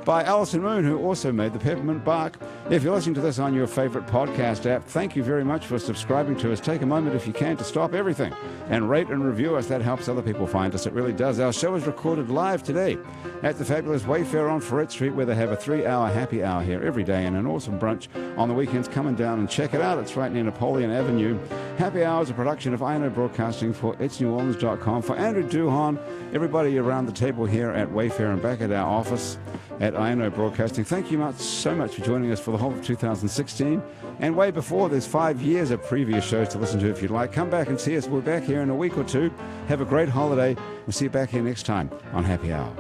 by Alison Moon, who also made the peppermint bark. If you're listening to this on your favorite podcast app, thank you very much for subscribing to us. Take a moment, if you can, to stop everything and rate and review us. That helps other people find us. It really does. Our show is recorded live today at the fabulous Wayfair on Ferret Street, where they have a 3-hour happy hour here every day and an awesome brunch on the weekends. Come on down and check it out. It's right near Napoleon Avenue. Happy Hour is a production of I Know Broadcasting for itsneworleans.com. For Andrew Duhon, everybody around the table here at Wayfair and back at our office at I Know Broadcasting, thank you so much for joining us for the whole of 2016. And way before, there's 5 years of previous shows to listen to if you'd like. Come back and see us. We're back here in a week or two. Have a great holiday. We'll see you back here next time on Happy Hour.